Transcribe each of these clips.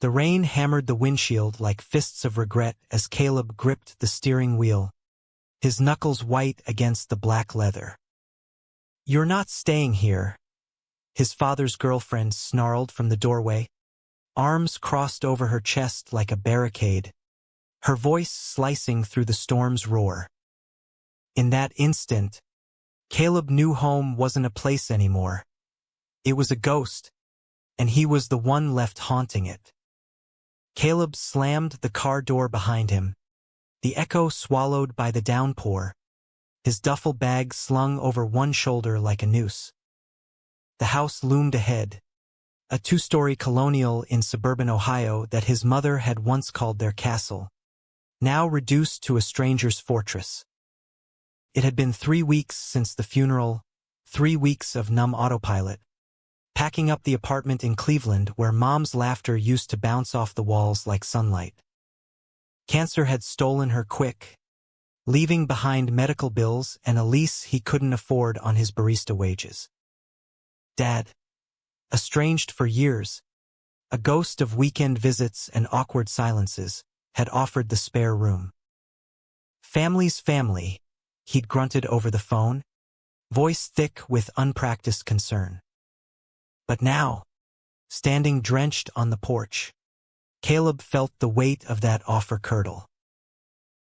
The rain hammered the windshield like fists of regret as Caleb gripped the steering wheel, his knuckles white against the black leather. "You're not staying here," his father's girlfriend snarled from the doorway, arms crossed over her chest like a barricade, her voice slicing through the storm's roar. In that instant, Caleb knew home wasn't a place anymore. It was a ghost, and he was the one left haunting it. Caleb slammed the car door behind him, the echo swallowed by the downpour, his duffel bag slung over one shoulder like a noose. The house loomed ahead, a two-story colonial in suburban Ohio that his mother had once called their castle, now reduced to a stranger's fortress. It had been 3 weeks since the funeral, 3 weeks of numb autopilot, packing up the apartment in Cleveland where Mom's laughter used to bounce off the walls like sunlight. Cancer had stolen her quick, leaving behind medical bills and a lease he couldn't afford on his barista wages. Dad, estranged for years, a ghost of weekend visits and awkward silences, had offered the spare room. "Family's family," he'd grunted over the phone, voice thick with unpracticed concern. But now, standing drenched on the porch, Caleb felt the weight of that offer curdle.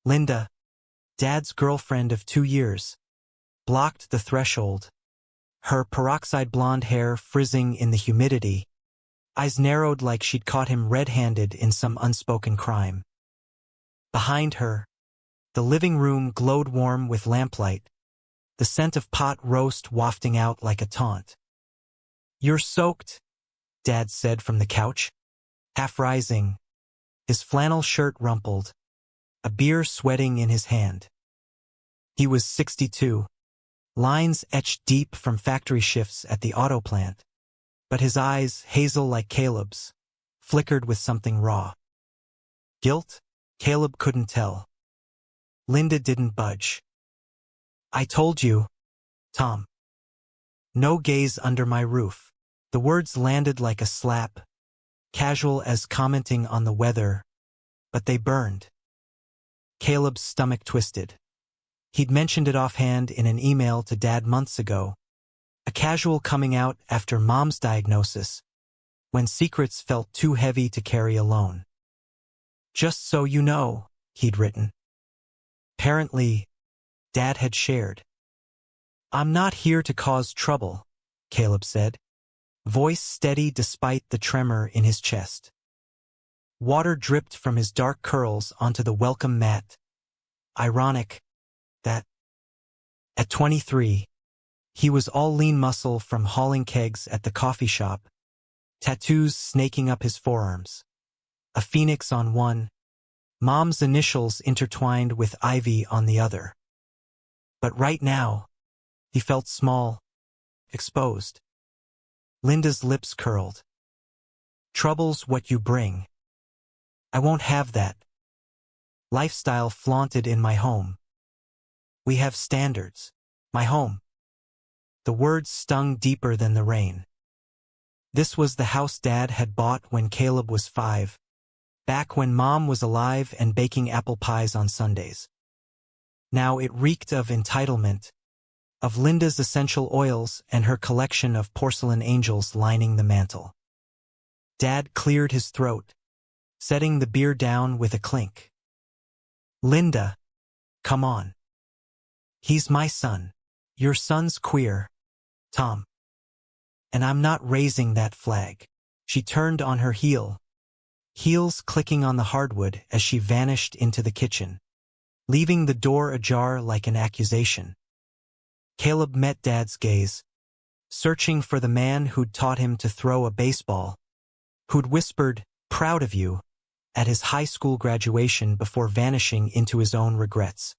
Linda, Dad's girlfriend of 2 years, blocked the threshold, her peroxide blonde hair frizzing in the humidity, eyes narrowed like she'd caught him red-handed in some unspoken crime. Behind her, the living room glowed warm with lamplight, the scent of pot roast wafting out like a taunt. "You're soaked," Dad said from the couch, half rising, his flannel shirt rumpled, a beer sweating in his hand. He was 62, lines etched deep from factory shifts at the auto plant, but his eyes, hazel like Caleb's, flickered with something raw. Guilt? Caleb couldn't tell. Linda didn't budge. "I told you, Tom. No gays under my roof." The words landed like a slap, casual as commenting on the weather, but they burned. Caleb's stomach twisted. He'd mentioned it offhand in an email to Dad months ago, a casual coming out after Mom's diagnosis, when secrets felt too heavy to carry alone. "Just so you know," he'd written. Apparently, Dad had shared. "I'm not here to cause trouble," Caleb said, voice steady despite the tremor in his chest. Water dripped from his dark curls onto the welcome mat. Ironic that, at 23, he was all lean muscle from hauling kegs at the coffee shop, tattoos snaking up his forearms, a phoenix on one, Mom's initials intertwined with ivy on the other. But right now, he felt small, exposed. Linda's lips curled. "Trouble's what you bring. I won't have that. Lifestyle flaunted in my home. We have standards. My home." The words stung deeper than the rain. This was the house Dad had bought when Caleb was 5, back when Mom was alive and baking apple pies on Sundays. Now it reeked of entitlement, of Linda's essential oils and her collection of porcelain angels lining the mantel. Dad cleared his throat, setting the beer down with a clink. "Linda, come on. He's my son. Your son's queer, Tom. And I'm not raising that flag." She turned on her heel, heels clicking on the hardwood as she vanished into the kitchen, leaving the door ajar like an accusation. Caleb met Dad's gaze, searching for the man who'd taught him to throw a baseball, who'd whispered, "Proud of you," at his high school graduation before vanishing into his own regrets.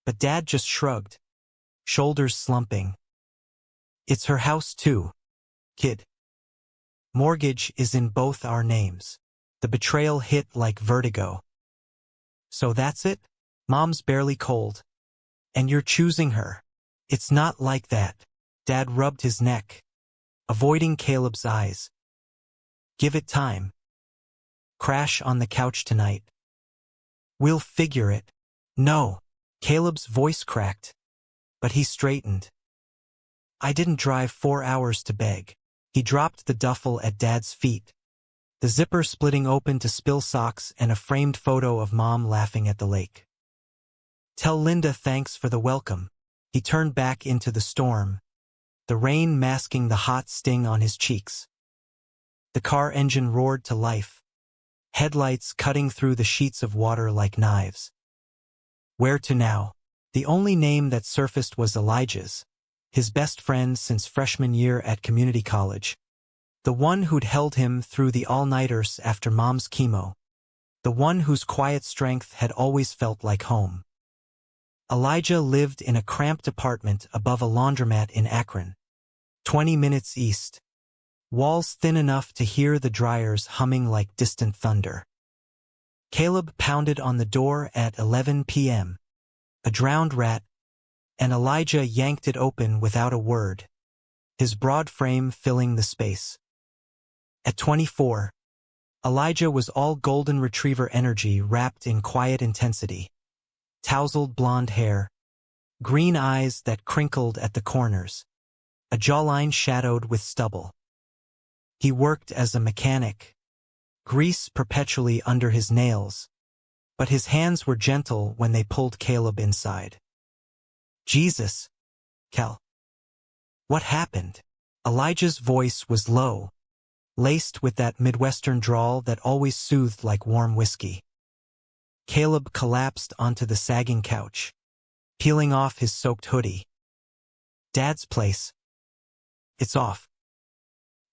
But Dad just shrugged, shoulders slumping. "It's her house too, kid. Mortgage is in both our names." The betrayal hit like vertigo. "So that's it? Mom's barely cold. And you're choosing her. It's not like that." Dad rubbed his neck, avoiding Caleb's eyes. "Give it time. Crash on the couch tonight. We'll figure it. No. Caleb's voice cracked, but he straightened. I didn't drive 4 hours to beg. He dropped the duffel at Dad's feet, the zipper splitting open to spill socks and a framed photo of Mom laughing at the lake. Tell Linda thanks for the welcome. He turned back into the storm, the rain masking the hot sting on his cheeks. The car engine roared to life, headlights cutting through the sheets of water like knives. Where to now? The only name that surfaced was Elijah's, his best friend since freshman year at community college. The one who'd held him through the all-nighters after Mom's chemo. The one whose quiet strength had always felt like home. Elijah lived in a cramped apartment above a laundromat in Akron, 20 minutes east. Walls thin enough to hear the dryers humming like distant thunder. Caleb pounded on the door at 11 p.m. A drowned rat, and Elijah yanked it open without a word, his broad frame filling the space. At 24, Elijah was all golden retriever energy wrapped in quiet intensity. Tousled blonde hair, green eyes that crinkled at the corners, a jawline shadowed with stubble. He worked as a mechanic, grease perpetually under his nails, but his hands were gentle when they pulled Caleb inside. Jesus, Cal. What happened? Elijah's voice was low, laced with that Midwestern drawl that always soothed like warm whiskey. Caleb collapsed onto the sagging couch, peeling off his soaked hoodie. Dad's place. It's off.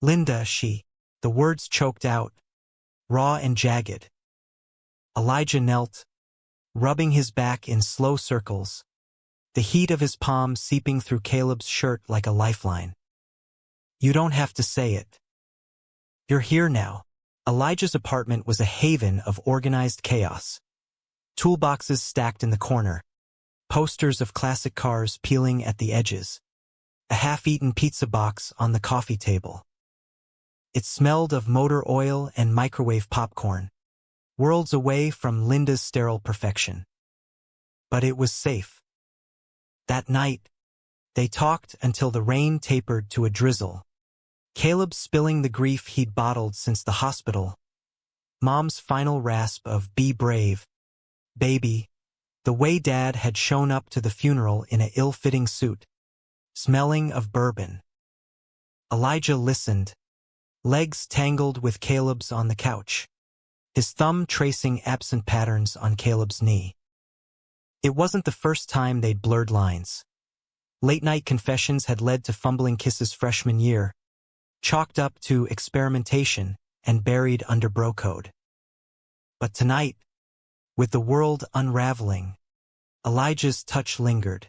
Linda, the words choked out, raw and jagged. Elijah knelt, rubbing his back in slow circles, the heat of his palm seeping through Caleb's shirt like a lifeline. You don't have to say it. You're here now. Elijah's apartment was a haven of organized chaos. Toolboxes stacked in the corner, posters of classic cars peeling at the edges, a half-eaten pizza box on the coffee table. It smelled of motor oil and microwave popcorn, worlds away from Linda's sterile perfection. But it was safe. That night, they talked until the rain tapered to a drizzle, Caleb spilling the grief he'd bottled since the hospital, Mom's final rasp of "Be brave, baby," the way Dad had shown up to the funeral in an ill-fitting suit, smelling of bourbon. Elijah listened, legs tangled with Caleb's on the couch, his thumb tracing absent patterns on Caleb's knee. It wasn't the first time they'd blurred lines. Late-night confessions had led to fumbling kisses freshman year, chalked up to experimentation and buried under bro code. But tonight, with the world unraveling, Elijah's touch lingered.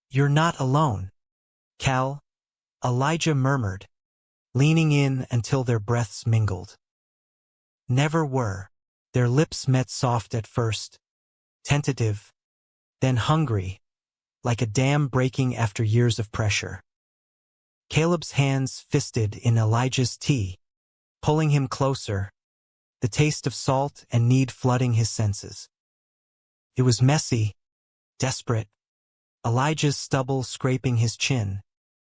You're not alone, Cal, Elijah murmured, leaning in until their breaths mingled. Never were. Their lips met soft at first, tentative, then hungry, like a dam breaking after years of pressure. Caleb's hands fisted in Elijah's tea, pulling him closer, the taste of salt and need flooding his senses. It was messy, desperate, Elijah's stubble scraping his chin,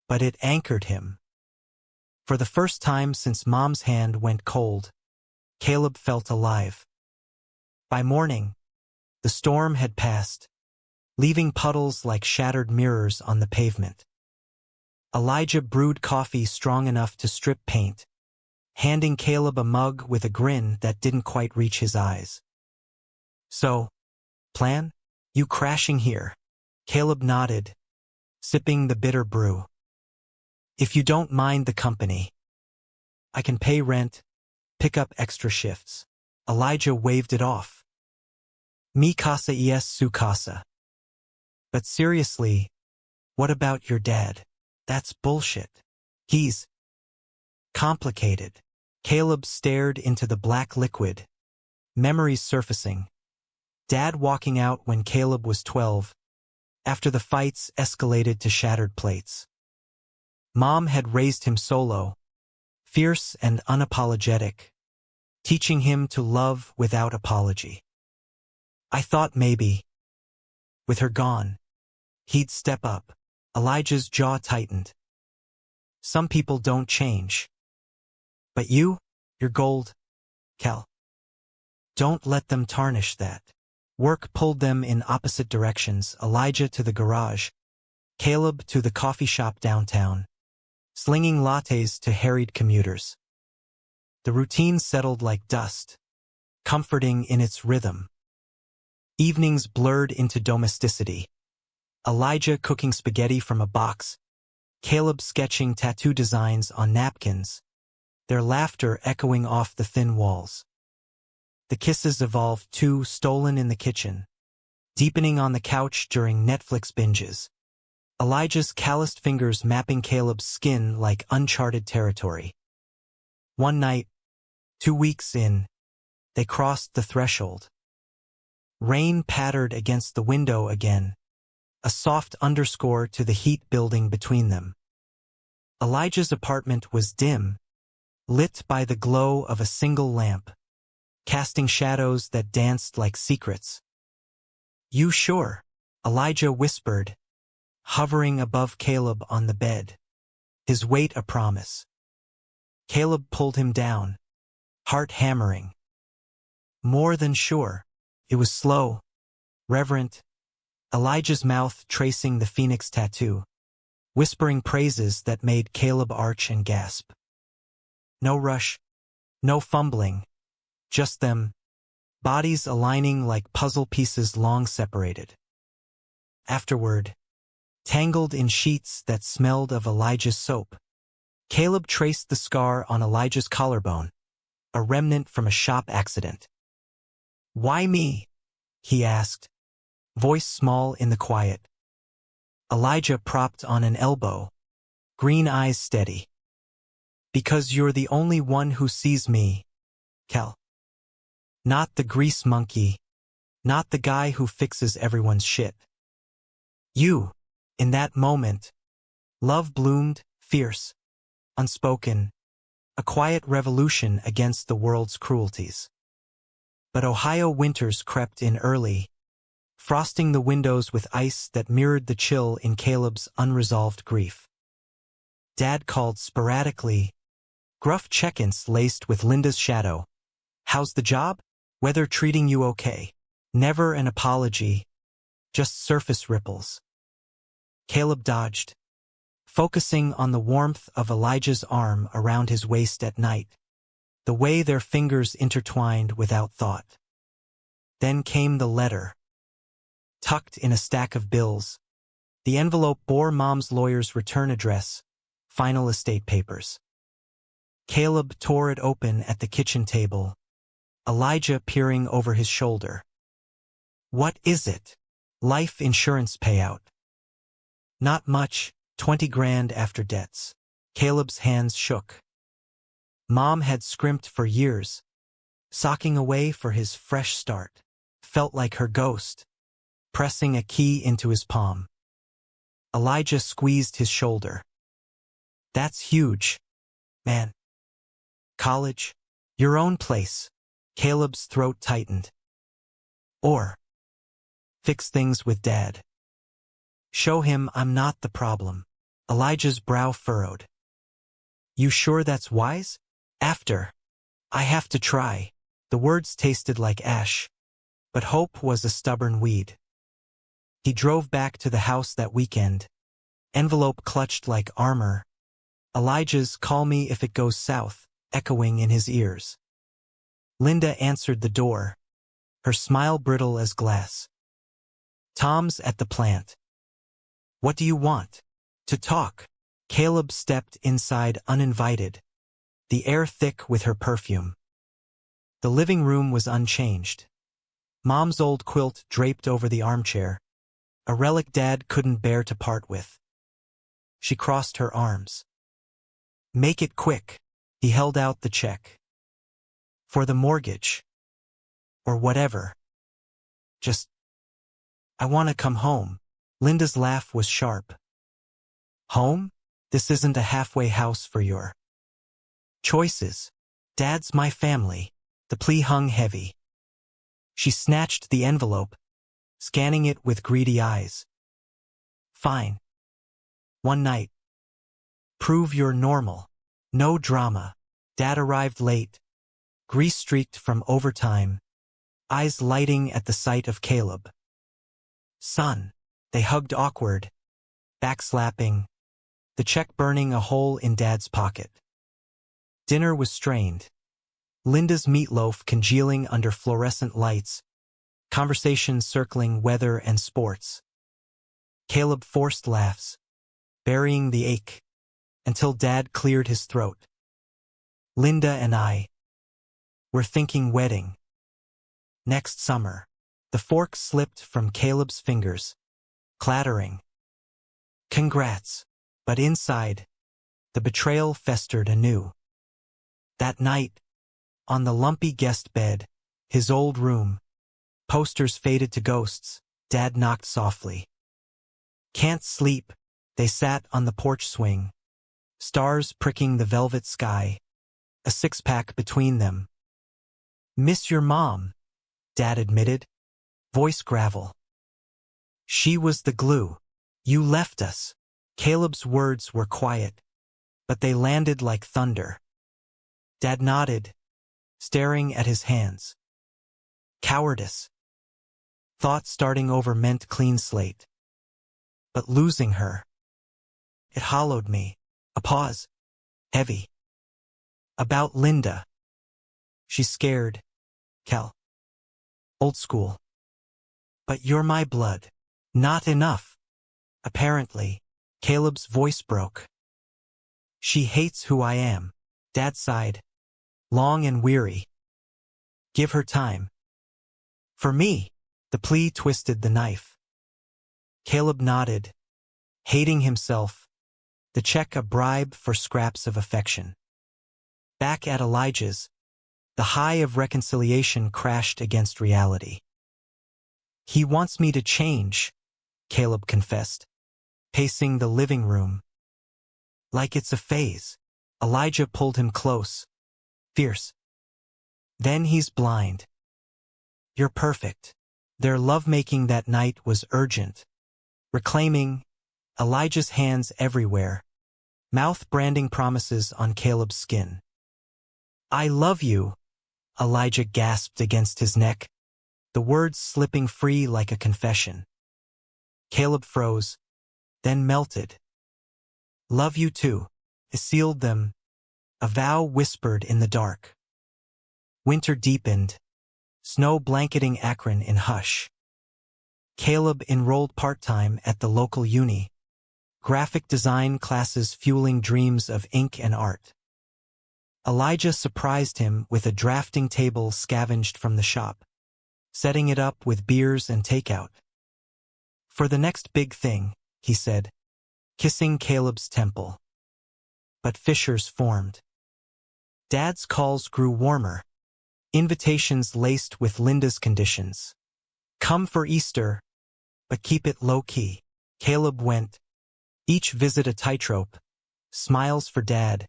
but it anchored him. For the first time since Mom's hand went cold, Caleb felt alive. By morning, the storm had passed, leaving puddles like shattered mirrors on the pavement. Elijah brewed coffee strong enough to strip paint, handing Caleb a mug with a grin that didn't quite reach his eyes. So, plan? You crashing here? Caleb nodded, sipping the bitter brew. If you don't mind the company. I can pay rent, pick up extra shifts. Elijah waved it off. Mi casa es su casa. But seriously, what about your dad? That's bullshit. He's complicated. Caleb stared into the black liquid, memories surfacing. Dad walking out when Caleb was 12, after the fights escalated to shattered plates. Mom had raised him solo, fierce and unapologetic, teaching him to love without apology. I thought maybe, with her gone, he'd step up. Elijah's jaw tightened. Some people don't change. But you're gold, Cal. Don't let them tarnish that. Work pulled them in opposite directions, Elijah to the garage, Caleb to the coffee shop downtown, slinging lattes to harried commuters. The routine settled like dust, comforting in its rhythm. Evenings blurred into domesticity. Elijah cooking spaghetti from a box, Caleb sketching tattoo designs on napkins, their laughter echoing off the thin walls. The kisses evolved too, stolen in the kitchen, deepening on the couch during Netflix binges. Elijah's calloused fingers mapping Caleb's skin like uncharted territory. One night, 2 weeks in, they crossed the threshold. Rain pattered against the window again, a soft underscore to the heat building between them. Elijah's apartment was dim, lit by the glow of a single lamp, casting shadows that danced like secrets. You sure? Elijah whispered, hovering above Caleb on the bed, his weight a promise. Caleb pulled him down, heart hammering. More than sure. It was slow, reverent, Elijah's mouth tracing the phoenix tattoo, whispering praises that made Caleb arch and gasp. No rush, no fumbling, just them, bodies aligning like puzzle pieces long separated. Afterward, tangled in sheets that smelled of Elijah's soap, Caleb traced the scar on Elijah's collarbone, a remnant from a shop accident. Why me? He asked, voice small in the quiet. Elijah propped on an elbow, green eyes steady. Because you're the only one who sees me, Cal. Not the grease monkey, not the guy who fixes everyone's shit. You, in that moment, love bloomed, fierce, unspoken, a quiet revolution against the world's cruelties. But Ohio winters crept in early, frosting the windows with ice that mirrored the chill in Caleb's unresolved grief. Dad called sporadically, gruff check-ins laced with Linda's shadow. How's the job? Weather treating you okay? Never an apology, just surface ripples. Caleb dodged, focusing on the warmth of Elijah's arm around his waist at night, the way their fingers intertwined without thought. Then came the letter. Tucked in a stack of bills, the envelope bore Mom's lawyer's return address, final estate papers. Caleb tore it open at the kitchen table, Elijah peering over his shoulder. What is it? Life insurance payout. Not much, 20 grand after debts. Caleb's hands shook. Mom had scrimped for years, socking away for his fresh start. Felt like her ghost, pressing a key into his palm. Elijah squeezed his shoulder. That's huge, man. College, your own place. Caleb's throat tightened. Or fix things with Dad. Show him I'm not the problem. Elijah's brow furrowed. You sure that's wise? After. I have to try. The words tasted like ash, but hope was a stubborn weed. He drove back to the house that weekend, envelope clutched like armor. Elijah's call me if it goes south, echoing in his ears. Linda answered the door, her smile brittle as glass. Tom's at the plant. What do you want? To talk. Caleb stepped inside uninvited, the air thick with her perfume. The living room was unchanged. Mom's old quilt draped over the armchair, a relic Dad couldn't bear to part with. She crossed her arms. Make it quick. He held out the check. For the mortgage. Or whatever. Just, I want to come home. Linda's laugh was sharp. Home? This isn't a halfway house for your choices. Dad's my family. The plea hung heavy. She snatched the envelope, scanning it with greedy eyes. Fine. One night. Prove you're normal. No drama. Dad arrived late, grease-streaked from overtime, eyes lighting at the sight of Caleb. Son. They hugged awkward, backslapping, the check burning a hole in Dad's pocket. Dinner was strained. Linda's meatloaf congealing under fluorescent lights, conversations circling weather and sports. Caleb forced laughs, burying the ache, until Dad cleared his throat. Linda and I were thinking wedding. Next summer. The fork slipped from Caleb's fingers, clattering. Congrats. But inside, the betrayal festered anew. That night, on the lumpy guest bed, his old room, posters faded to ghosts, Dad knocked softly. Can't sleep. They sat on the porch swing, stars pricking the velvet sky, a six-pack between them. Miss your mom, Dad admitted, voice gravel. She was the glue. You left us. Caleb's words were quiet, but they landed like thunder. Dad nodded, staring at his hands. Cowardice. Thought starting over meant clean slate. But losing her. It hollowed me. A pause. Heavy. About Linda. She's scared. Cal. Old school. But you're my blood. Not enough. Apparently. Caleb's voice broke. She hates who I am. Dad sighed. Long and weary. Give her time. For me. The plea twisted the knife. Caleb nodded, hating himself, the check a bribe for scraps of affection. Back at Elijah's, the high of reconciliation crashed against reality. He wants me to change, Caleb confessed, pacing the living room. Like it's a phase. Elijah pulled him close, fierce. Then he's blind. You're perfect. Their lovemaking that night was urgent. Reclaiming, Elijah's hands everywhere, mouth branding promises on Caleb's skin. I love you, Elijah gasped against his neck, the words slipping free like a confession. Caleb froze, then melted. Love you too. It sealed them, a vow whispered in the dark. Winter deepened, snow blanketing Akron in hush. Caleb enrolled part-time at the local uni, graphic design classes fueling dreams of ink and art. Elijah surprised him with a drafting table scavenged from the shop, setting it up with beers and takeout. For the next big thing, he said, kissing Caleb's temple. But fissures formed. Dad's calls grew warmer, invitations laced with Linda's conditions. Come for Easter, but keep it low-key. Caleb went. Each visit a tightrope. Smiles for Dad.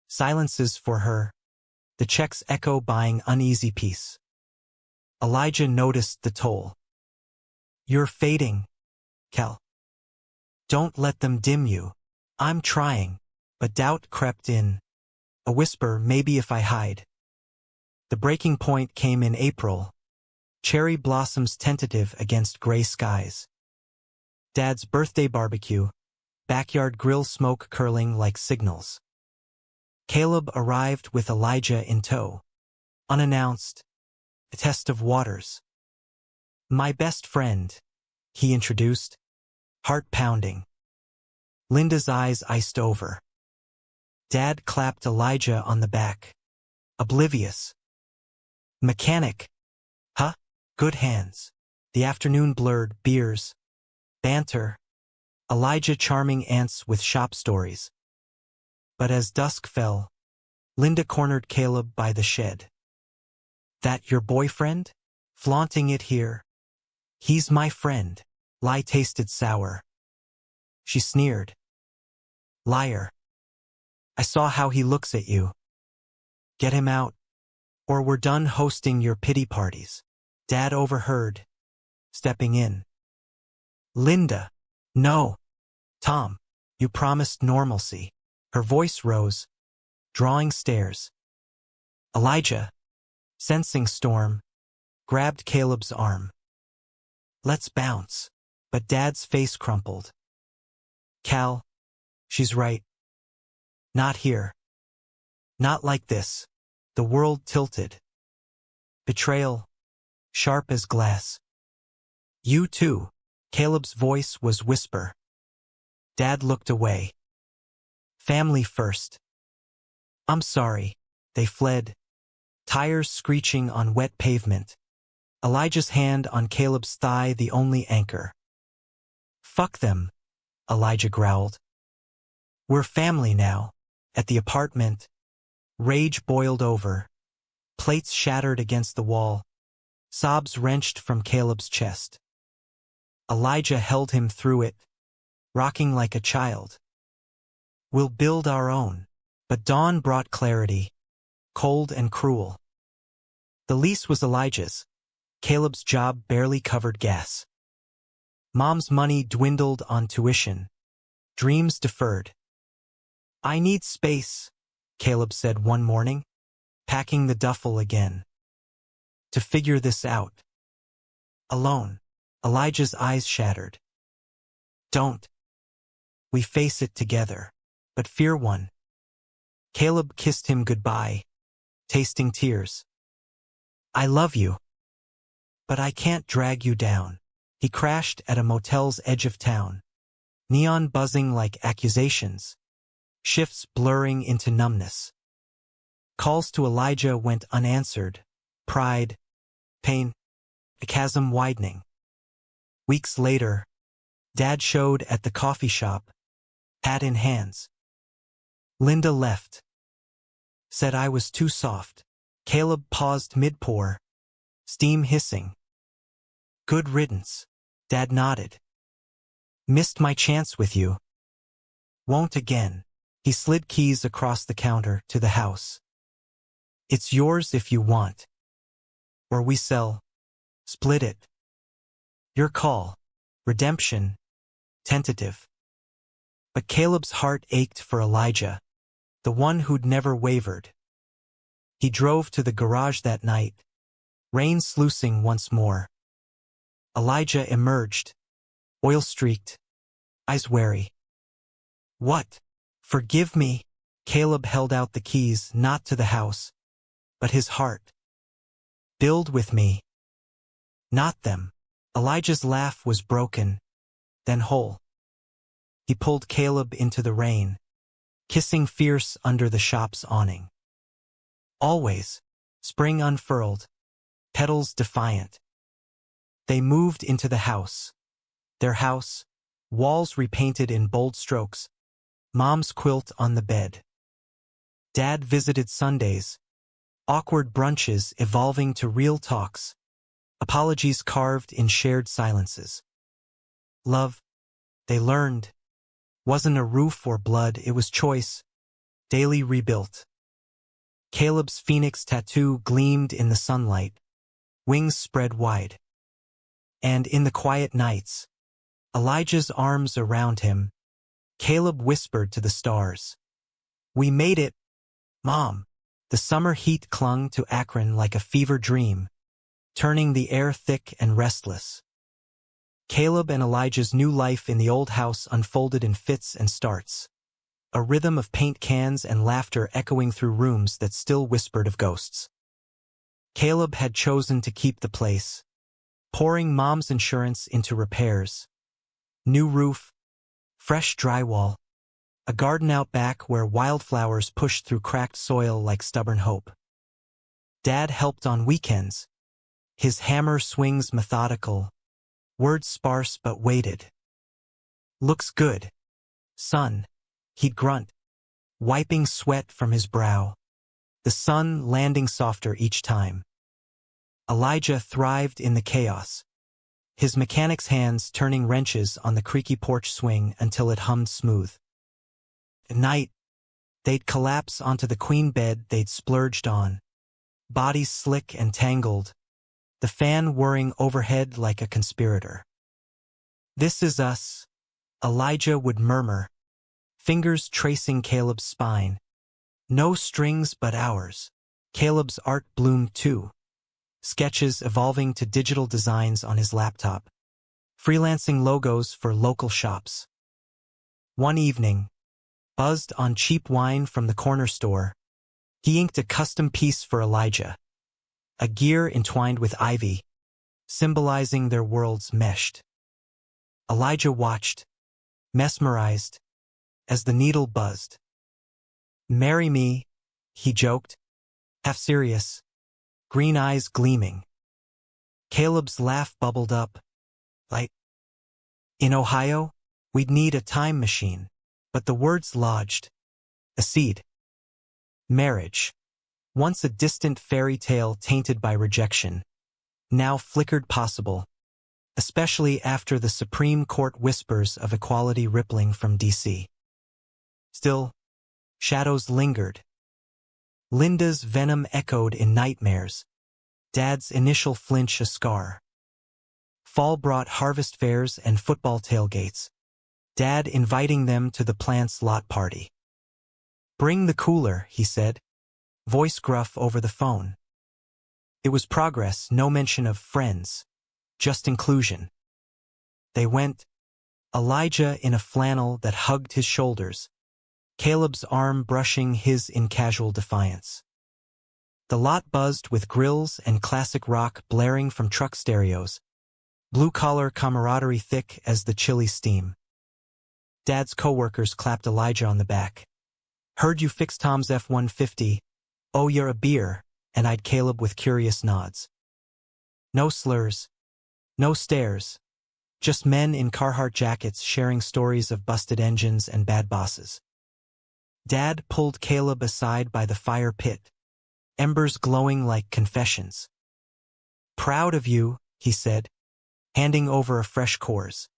Silences for her. The checks echo buying uneasy peace. Elijah noticed the toll. You're fading, Cal. Don't let them dim you. I'm trying. But doubt crept in. A whisper, maybe if I hide. The breaking point came in April. Cherry blossoms tentative against gray skies. Dad's birthday barbecue, backyard grill smoke curling like signals. Caleb arrived with Elijah in tow. Unannounced, a test of waters. My best friend, he introduced, heart pounding. Linda's eyes iced over. Dad clapped Elijah on the back. Oblivious. Mechanic. Huh? Good hands. The afternoon blurred, beers. Banter. Elijah charming aunts with shop stories. But as dusk fell, Linda cornered Caleb by the shed. That your boyfriend? Flaunting it here. He's my friend. Lie tasted sour. She sneered. Liar. I saw how he looks at you. Get him out. Or we're done hosting your pity parties. Dad overheard, stepping in. Linda. No. Tom, you promised normalcy. Her voice rose, drawing stares. Elijah, sensing storm, grabbed Caleb's arm. Let's bounce. But Dad's face crumpled. Cal, she's right. Not here. Not like this. The world tilted. Betrayal, sharp as glass. You too. Caleb's voice was whisper. Dad looked away. Family first. I'm sorry. They fled. Tires screeching on wet pavement. Elijah's hand on Caleb's thigh, the only anchor. Fuck them, Elijah growled. We're family now. At the apartment, rage boiled over. Plates shattered against the wall. Sobs wrenched from Caleb's chest. Elijah held him through it, rocking like a child. We'll build our own. But dawn brought clarity, cold and cruel. The lease was Elijah's. Caleb's job barely covered gas. Mom's money dwindled on tuition. Dreams deferred. I need space, Caleb said one morning, packing the duffel again. To figure this out. Alone. Elijah's eyes shattered. Don't. We face it together. But fear won. Caleb kissed him goodbye, tasting tears. I love you. But I can't drag you down. He crashed at a motel's edge of town. Neon buzzing like accusations. Shifts blurring into numbness. Calls to Elijah went unanswered. Pride, pain, a chasm widening. Weeks later, Dad showed at the coffee shop, hat in hands. Linda left. Said I was too soft. Caleb paused mid-pour, steam hissing. Good riddance. Dad nodded. Missed my chance with you. Won't again. He slid keys across the counter to the house. It's yours if you want. Or we sell. Split it. Your call. Redemption. Tentative. But Caleb's heart ached for Elijah, the one who'd never wavered. He drove to the garage that night, rain sluicing once more. Elijah emerged, oil-streaked, eyes wary. What? Forgive me. Caleb held out the keys, not to the house, but his heart. Build with me. Not them. Elijah's laugh was broken, then whole. He pulled Caleb into the rain, kissing fierce under the shop's awning. Always, spring unfurled, petals defiant. They moved into the house. Their house, walls repainted in bold strokes, Mom's quilt on the bed. Dad visited Sundays, awkward brunches evolving to real talks, apologies carved in shared silences. Love, they learned, wasn't a roof or blood, it was choice, daily rebuilt. Caleb's phoenix tattoo gleamed in the sunlight, wings spread wide. And in the quiet nights, Elijah's arms around him, Caleb whispered to the stars. We made it, Mom. The summer heat clung to Akron like a fever dream, turning the air thick and restless. Caleb and Elijah's new life in the old house unfolded in fits and starts, a rhythm of paint cans and laughter echoing through rooms that still whispered of ghosts. Caleb had chosen to keep the place, pouring Mom's insurance into repairs. New roof, fresh drywall, a garden out back where wildflowers pushed through cracked soil like stubborn hope. Dad helped on weekends, his hammer swings methodical, words sparse but weighted. Looks good, son, he'd grunt, wiping sweat from his brow, the sun landing softer each time. Elijah thrived in the chaos, his mechanic's hands turning wrenches on the creaky porch swing until it hummed smooth. At night, they'd collapse onto the queen bed they'd splurged on, bodies slick and tangled, the fan whirring overhead like a conspirator. "This is us," Elijah would murmur, fingers tracing Caleb's spine. "No strings but ours." Caleb's art bloomed too, sketches evolving to digital designs on his laptop, freelancing logos for local shops. One evening, buzzed on cheap wine from the corner store, he inked a custom piece for Elijah, a gear entwined with ivy, symbolizing their worlds meshed. Elijah watched, mesmerized, as the needle buzzed. "Marry me," he joked, half serious, green eyes gleaming. Caleb's laugh bubbled up, like, "In Ohio, we'd need a time machine," but the words lodged. A seed. Marriage, once a distant fairy tale tainted by rejection, now flickered possible, especially after the Supreme Court whispers of equality rippling from D.C. Still, shadows lingered. Linda's venom echoed in nightmares, Dad's initial flinch a scar. Fall brought harvest fairs and football tailgates, Dad inviting them to the plant's lot party. "Bring the cooler," he said, voice gruff over the phone. It was progress, no mention of friends, just inclusion. They went, Elijah in a flannel that hugged his shoulders, Caleb's arm brushing his in casual defiance. The lot buzzed with grills and classic rock blaring from truck stereos, blue-collar camaraderie thick as the chilly steam. Dad's coworkers clapped Elijah on the back. "Heard you fixed Tom's F-150. Oh, you're a beer," and eyed Caleb with curious nods. No slurs, no stares, just men in Carhartt jackets sharing stories of busted engines and bad bosses. Dad pulled Caleb aside by the fire pit, embers glowing like confessions. "Proud of you," he said, handing over a fresh Coors.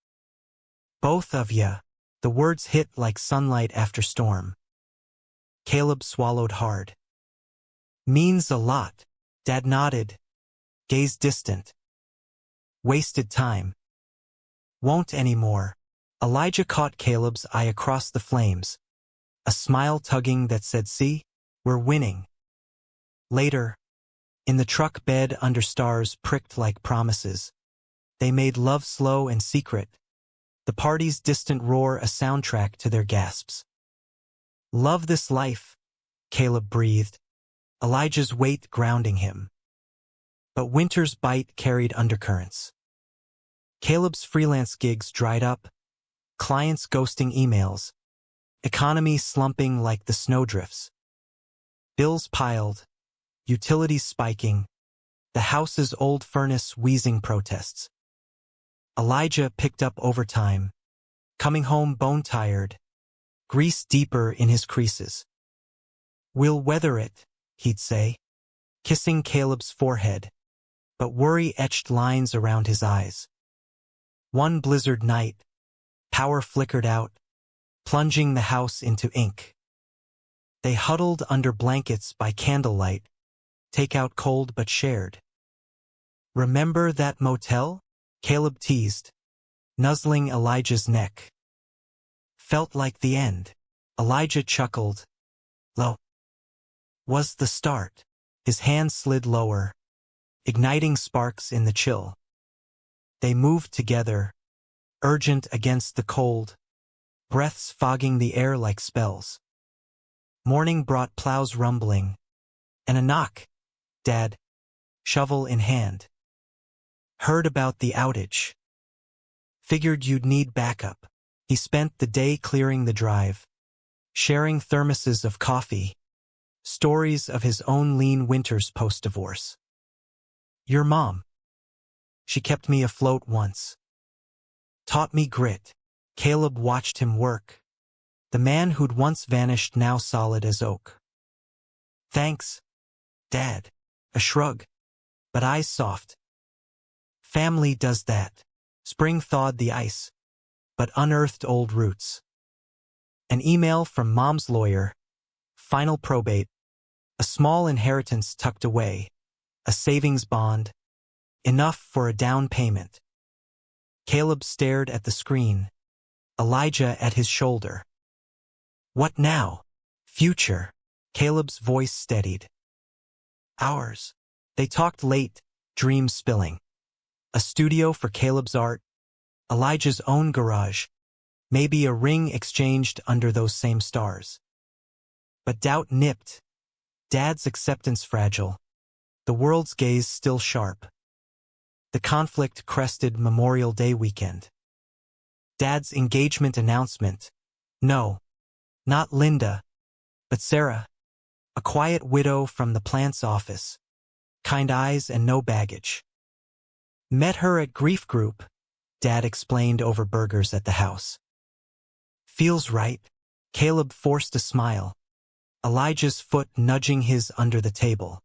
"Both of ya," the words hit like sunlight after storm. Caleb swallowed hard. "Means a lot," Dad nodded, gaze distant. "Wasted time." "Won't anymore." Elijah caught Caleb's eye across the flames, a smile tugging that said, "See, we're winning." Later, in the truck bed under stars pricked like promises, they made love slow and secret, the party's distant roar a soundtrack to their gasps. "Love this life," Caleb breathed, Elijah's weight grounding him. But winter's bite carried undercurrents. Caleb's freelance gigs dried up, clients ghosting emails, economy slumping like the snowdrifts. Bills piled, utilities spiking, the house's old furnace wheezing protests. Elijah picked up overtime, coming home bone-tired, grease deeper in his creases. "We'll weather it," he'd say, kissing Caleb's forehead, but worry etched lines around his eyes. One blizzard night, power flickered out, plunging the house into ink. They huddled under blankets by candlelight, takeout cold but shared. "Remember that motel?" Caleb teased, nuzzling Elijah's neck. "Felt like the end." Elijah chuckled. "Lo, was the start." His hand slid lower, igniting sparks in the chill. They moved together, urgent against the cold, breaths fogging the air like spells. Morning brought plows rumbling, and a knock. Dad, shovel in hand. "Heard about the outage. Figured you'd need backup." He spent the day clearing the drive, sharing thermoses of coffee, stories of his own lean winters post-divorce. "Your mom. She kept me afloat once. Taught me grit." Caleb watched him work, the man who'd once vanished now solid as oak. "Thanks, Dad." A shrug, but eyes soft. "Family does that." Spring thawed the ice, but unearthed old roots. An email from Mom's lawyer, final probate, A small inheritance tucked away, a savings bond, enough for a down payment. Caleb stared at the screen, Elijah at his shoulder. What now? Future. Caleb's voice steadied. Ours. They talked late, dreams spilling. A studio for Caleb's art, Elijah's own garage, maybe a ring exchanged under those same stars. But doubt nipped. Dad's acceptance fragile. The world's gaze still sharp. The conflict crested Memorial Day weekend. Dad's engagement announcement. No, not Linda, but Sarah, a quiet widow from the plant's office. Kind eyes and no baggage. Met her at grief group, Dad explained over burgers at the house. Feels right. Caleb forced a smile, Elijah's foot nudging his under the table.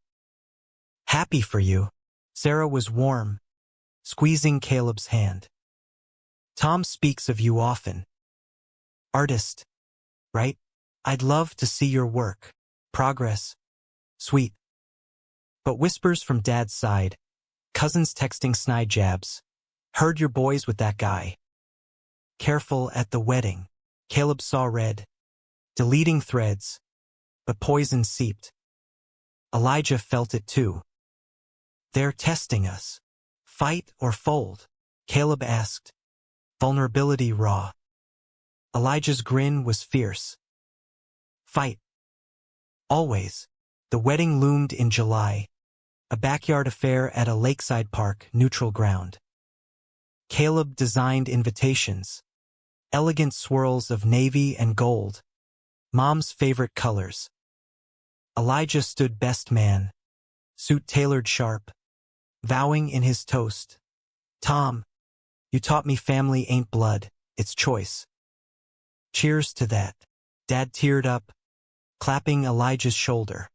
Happy for you. Sarah was warm, squeezing Caleb's hand. Tom speaks of you often. Artist, right? I'd love to see your work. Progress. Sweet. But whispers from Dad's side, cousins texting snide jabs. Heard your boys with that guy. Careful at the wedding. Caleb saw red, deleting threads, but poison seeped. Elijah felt it too. They're testing us. Fight or fold? Caleb asked. Vulnerability raw. Elijah's grin was fierce. Fight. Always. The wedding loomed in July. A backyard affair at a lakeside park, neutral ground. Caleb designed invitations. Elegant swirls of navy and gold. Mom's favorite colors. Elijah stood best man. Suit tailored sharp. Vowing in his toast. Tom, you taught me family ain't blood, it's choice. Cheers to that. Dad teared up, clapping Elijah's shoulder.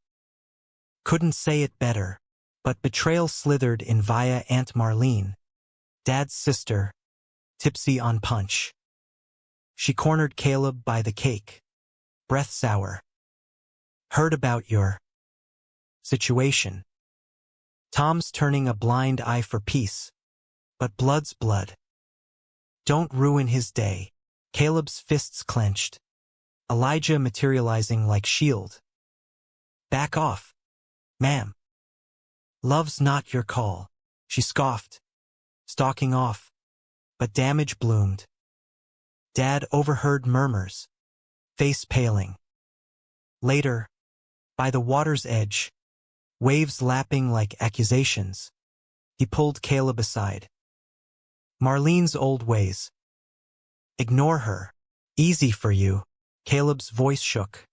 Couldn't say it better, but betrayal slithered in via Aunt Marlene, Dad's sister, tipsy on punch. She cornered Caleb by the cake, breath sour. Heard about your situation. Tom's turning a blind eye for peace, but blood's blood. Don't ruin his day. Caleb's fists clenched, Elijah materializing like shield. Back off, ma'am. Love's not your call, she scoffed, stalking off, but damage bloomed. Dad overheard murmurs, face paling. Later, by the water's edge, waves lapping like accusations, he pulled Caleb aside. Marlene's old ways. Ignore her. Easy for you. Caleb's voice shook.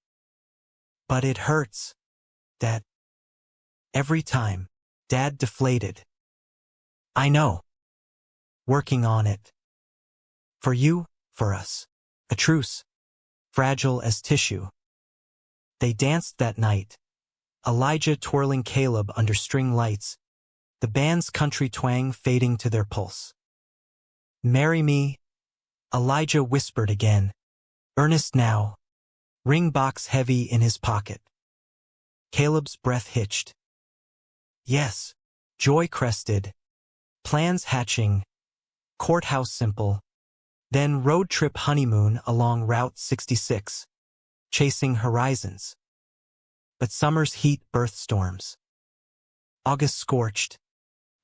But it hurts. Dad. Every time. Dad deflated. I know. Working on it. For you, for us. A truce. Fragile as tissue. They danced that night. Elijah twirling Caleb under string lights, the band's country twang fading to their pulse. Marry me, Elijah whispered again, earnest now, ring box heavy in his pocket. Caleb's breath hitched. Yes, joy crested, plans hatching, courthouse simple, then road trip honeymoon along Route 66, chasing horizons. But summer's heat birthed storms. August scorched,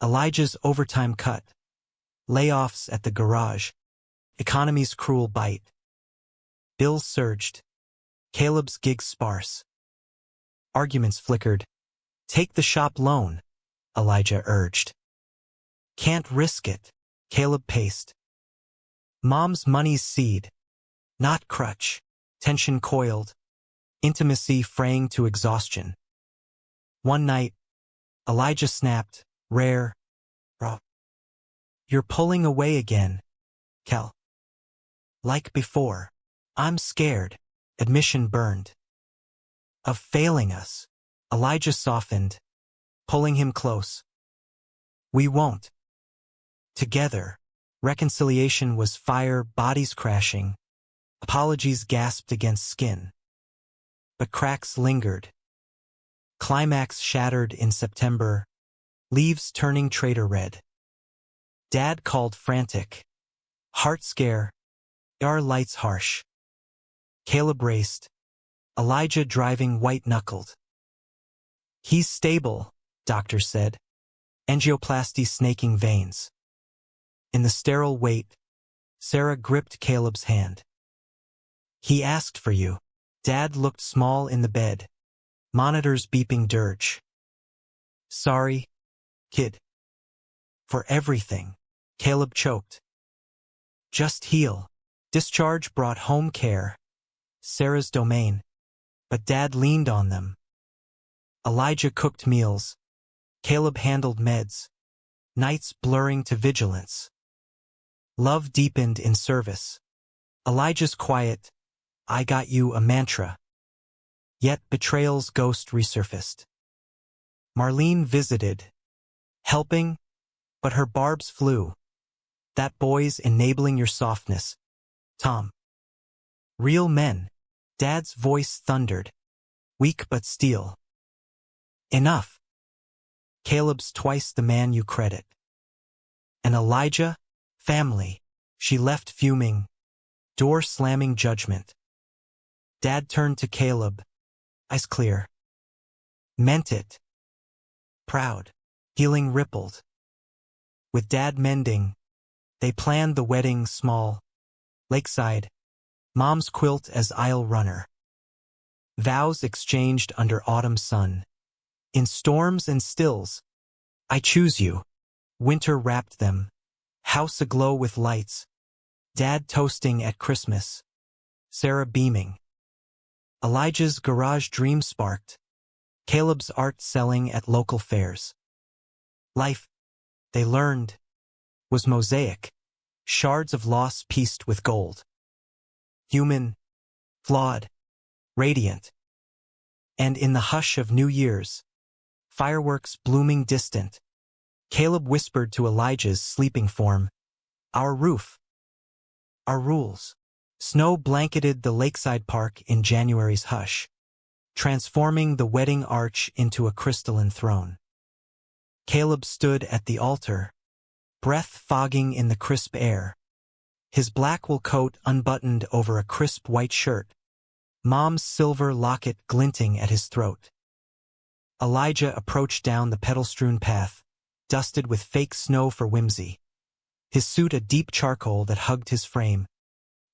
Elijah's overtime cut, layoffs at the garage, economy's cruel bite. Bills surged, Caleb's gigs sparse. Arguments flickered. Take the shop loan, Elijah urged. Can't risk it, Caleb paced. Mom's money's seed, not crutch. Tension coiled, intimacy fraying to exhaustion. One night, Elijah snapped, rare, raw. You're pulling away again, Cal. Like before, I'm scared, admission burned. Of failing us, Elijah softened, pulling him close. We won't. Together, reconciliation was fire, bodies crashing, apologies gasped against skin. But cracks lingered. Climax shattered in September, leaves turning traitor red. Dad called frantic. Heart scare. Our lights harsh. Caleb raced. Elijah driving white-knuckled. He's stable, doctor said. Angioplasty snaking veins. In the sterile wait, Sarah gripped Caleb's hand. He asked for you. Dad looked small in the bed. Monitors beeping dirge. Sorry, kid. For everything. Caleb choked. Just heal. Discharge brought home care. Sarah's domain. But Dad leaned on them. Elijah cooked meals. Caleb handled meds. Nights blurring to vigilance. Love deepened in service. Elijah's quiet, I got you a mantra. Yet betrayal's ghost resurfaced. Marlene visited, helping, but her barbs flew. That boy's enabling your softness, Tom. Real men. Dad's voice thundered. Weak but steel. Enough. Caleb's twice the man you credit. And Elijah, family. She left fuming, door slamming judgment. Dad turned to Caleb, eyes clear. Meant it. Proud. Healing rippled. With Dad mending, they planned the wedding small. Lakeside. Mom's quilt as aisle runner. Vows exchanged under autumn sun. In storms and stills. I choose you. Winter wrapped them. House aglow with lights. Dad toasting at Christmas. Sarah beaming. Elijah's garage dream sparked. Caleb's art selling at local fairs. Life, they learned, was mosaic. Shards of loss pieced with gold. Human, flawed, radiant. And in the hush of New Year's, fireworks blooming distant, Caleb whispered to Elijah's sleeping form, our roof, our rules. Snow blanketed the lakeside park in January's hush, transforming the wedding arch into a crystalline throne. Caleb stood at the altar, breath fogging in the crisp air, his black wool coat unbuttoned over a crisp white shirt, Mom's silver locket glinting at his throat. Elijah approached down the petal-strewn path, dusted with fake snow for whimsy, his suit a deep charcoal that hugged his frame,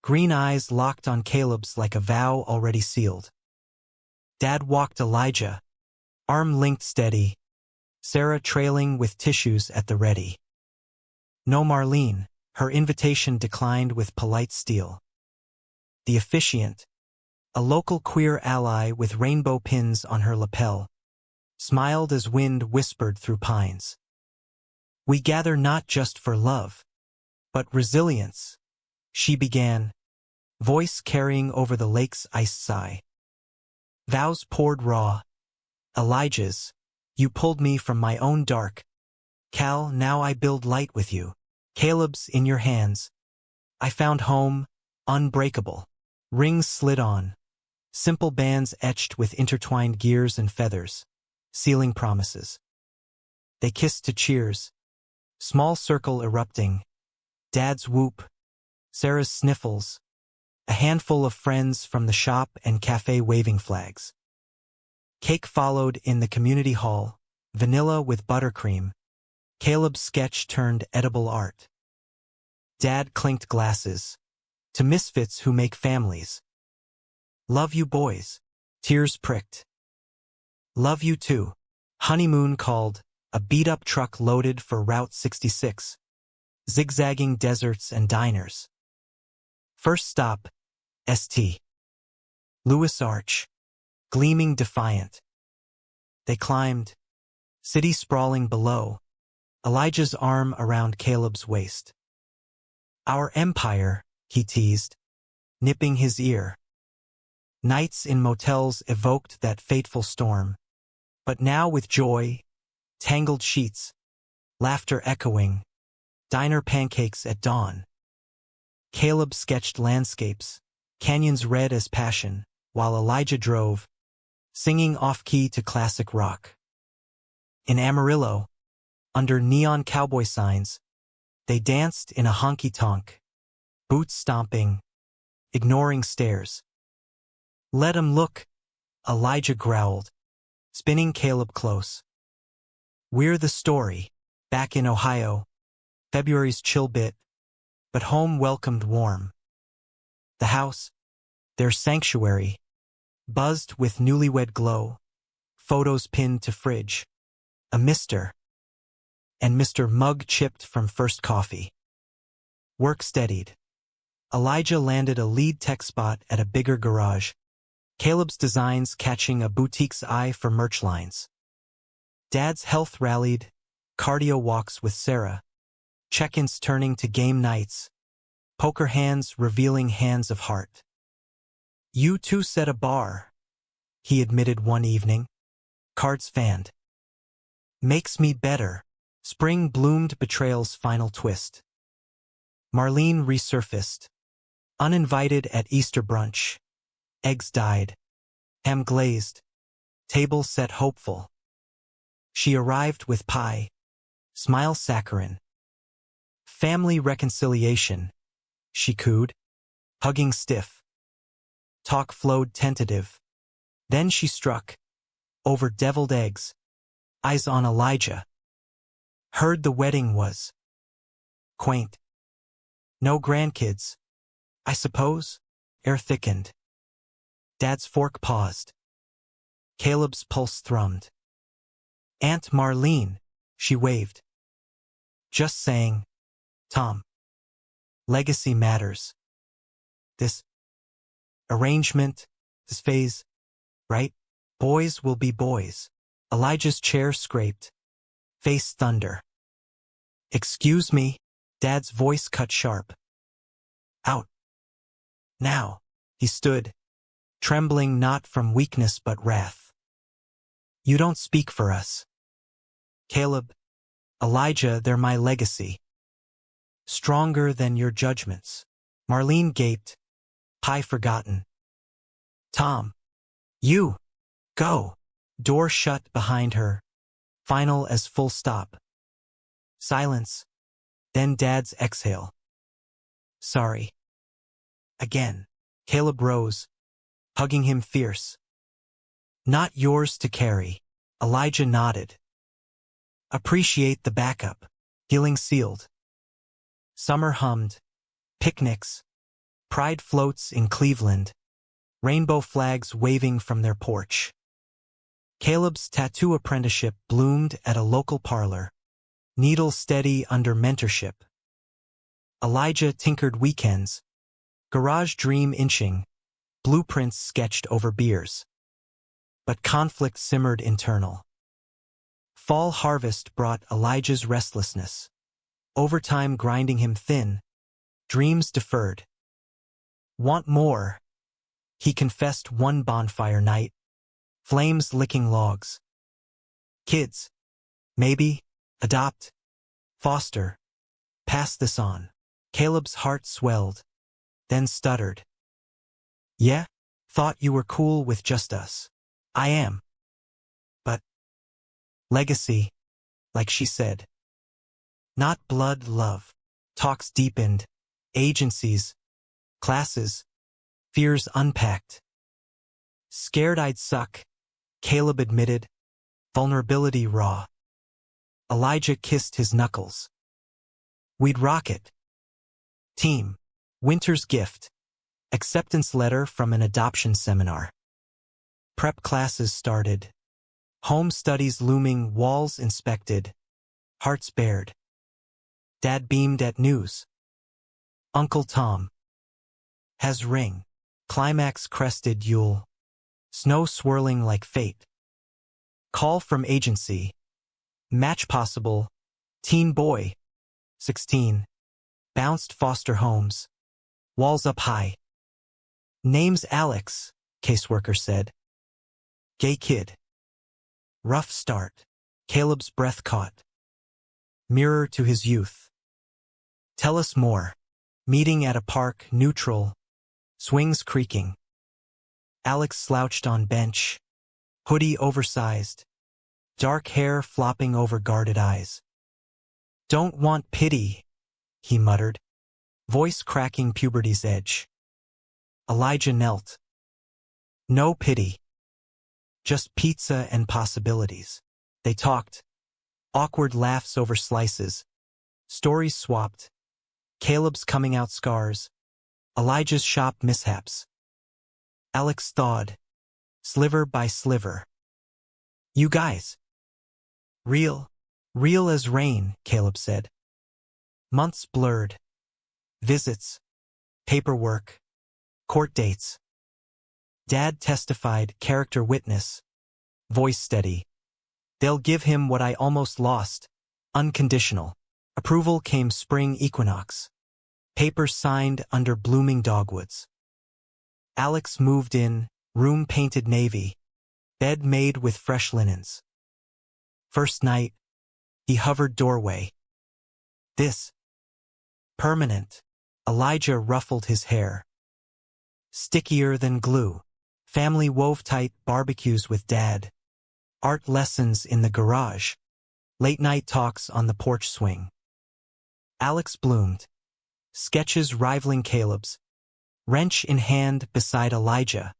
green eyes locked on Caleb's like a vow already sealed. Dad walked Elijah, arm linked steady, Sarah trailing with tissues at the ready. No Marlene, her invitation declined with polite steel. The officiant, a local queer ally with rainbow pins on her lapel, smiled as wind whispered through pines. We gather not just for love, but resilience, she began, voice carrying over the lake's iced sigh. Vows poured raw. Elijah's, you pulled me from my own dark. Cal, now I build light with you. Caleb's in your hands. I found home, unbreakable. Rings slid on. Simple bands etched with intertwined gears and feathers, sealing promises. They kissed to cheers. Small circle erupting. Dad's whoop. Sarah's sniffles. A handful of friends from the shop and cafe waving flags. Cake followed in the community hall, vanilla with buttercream. Caleb's sketch turned edible art. Dad clinked glasses. To misfits who make families. Love you boys. Tears pricked. Love you too. Honeymoon called, a beat-up truck loaded for Route 66. Zigzagging deserts and diners. First stop, St. Louis Arch. Gleaming defiant. They climbed. City sprawling below. Elijah's arm around Caleb's waist. Our empire, he teased, nipping his ear. Nights in motels evoked that fateful storm. But now with joy, tangled sheets, laughter echoing, diner pancakes at dawn. Caleb sketched landscapes, canyons red as passion, while Elijah drove, singing off-key to classic rock. In Amarillo, under neon cowboy signs, they danced in a honky-tonk, boots stomping, ignoring stares. "Let 'em look," Elijah growled, spinning Caleb close. "We're the story." Back in Ohio, February's chill bit, but home welcomed warm. The house, their sanctuary, buzzed with newlywed glow, photos pinned to fridge, a Mr. and Mr. Mug chipped from first coffee. Work steadied. Elijah landed a lead tech spot at a bigger garage, Caleb's designs catching a boutique's eye for merch lines. Dad's health rallied, cardio walks with Sarah, check-ins turning to game nights, poker hands revealing hands of heart. "You two set a bar," he admitted one evening, cards fanned. "Makes me better." Spring bloomed betrayal's final twist. Marlene resurfaced, uninvited at Easter brunch. Eggs dyed, ham glazed, table set hopeful. She arrived with pie, smile saccharine. "Family reconciliation," she cooed, hugging stiff. Talk flowed tentative. Then she struck, over deviled eggs, eyes on Elijah. "Heard the wedding was quaint. No grandkids, I suppose?" Air thickened. Dad's fork paused. Caleb's pulse thrummed. "Aunt Marlene," she waved. "Just saying, Tom. Legacy matters. This arrangement, this phase, right? Boys will be boys." Elijah's chair scraped. Face thunder. "Excuse me," Dad's voice cut sharp. "Out. Now." He stood, trembling not from weakness but wrath. "You don't speak for us. Caleb, Elijah, they're my legacy. Stronger than your judgments." Marlene gaped, pie forgotten. "Tom, you, go." Door shut behind her, final as full stop. Silence, then Dad's exhale. "Sorry." Again. Caleb rose, hugging him fierce. "Not yours to carry." Elijah nodded. "Appreciate the backup." Healing sealed. Summer hummed. Picnics. Pride floats in Cleveland. Rainbow flags waving from their porch. Caleb's tattoo apprenticeship bloomed at a local parlor, needle steady under mentorship. Elijah tinkered weekends, garage dream inching, blueprints sketched over beers. But conflict simmered internal. Fall harvest brought Elijah's restlessness, overtime grinding him thin, dreams deferred. "Want more," he confessed one bonfire night, flames licking logs. "Kids. Maybe. Adopt. Foster. Pass this on." Caleb's heart swelled, then stuttered. "Yeah? Thought you were cool with just us." "I am. But legacy, like she said. Not blood love." Talks deepened. Agencies. Classes. Fears unpacked. "Scared I'd suck," Caleb admitted, vulnerability raw. Elijah kissed his knuckles. "We'd rock it. Team. Winter's gift. Acceptance letter from an adoption seminar. Prep classes started. Home studies looming, walls inspected. Hearts bared. Dad beamed at news. "Uncle Tom has ring." Climax crested Yule. Snow swirling like fate. Call from agency. Match possible. Teen boy. 16. Bounced foster homes. Walls up high. "Name's Alex," caseworker said. "Gay kid. Rough start." Caleb's breath caught. Mirror to his youth. "Tell us more." Meeting at a park, neutral. Swings creaking. Alex slouched on bench, hoodie oversized, dark hair flopping over guarded eyes. "Don't want pity," he muttered, voice cracking puberty's edge. Elijah knelt. "No pity. Just pizza and possibilities." They talked. Awkward laughs over slices. Stories swapped. Caleb's coming out scars. Elijah's shop mishaps. Alex thawed, sliver by sliver. "You guys." "Real. Real as rain," Caleb said. Months blurred. Visits. Paperwork. Court dates. Dad testified, character witness. Voice steady. "They'll give him what I almost lost. Unconditional." Approval came spring equinox. Papers signed under blooming dogwoods. Alex moved in, room painted navy, bed made with fresh linens. First night, he hovered doorway. "This. Permanent." Elijah ruffled his hair. "Stickier than glue." Family wove tight barbecues with Dad. Art lessons in the garage. Late night talks on the porch swing. Alex bloomed. Sketches rivaling Caleb's. Wrench in hand beside Elijah.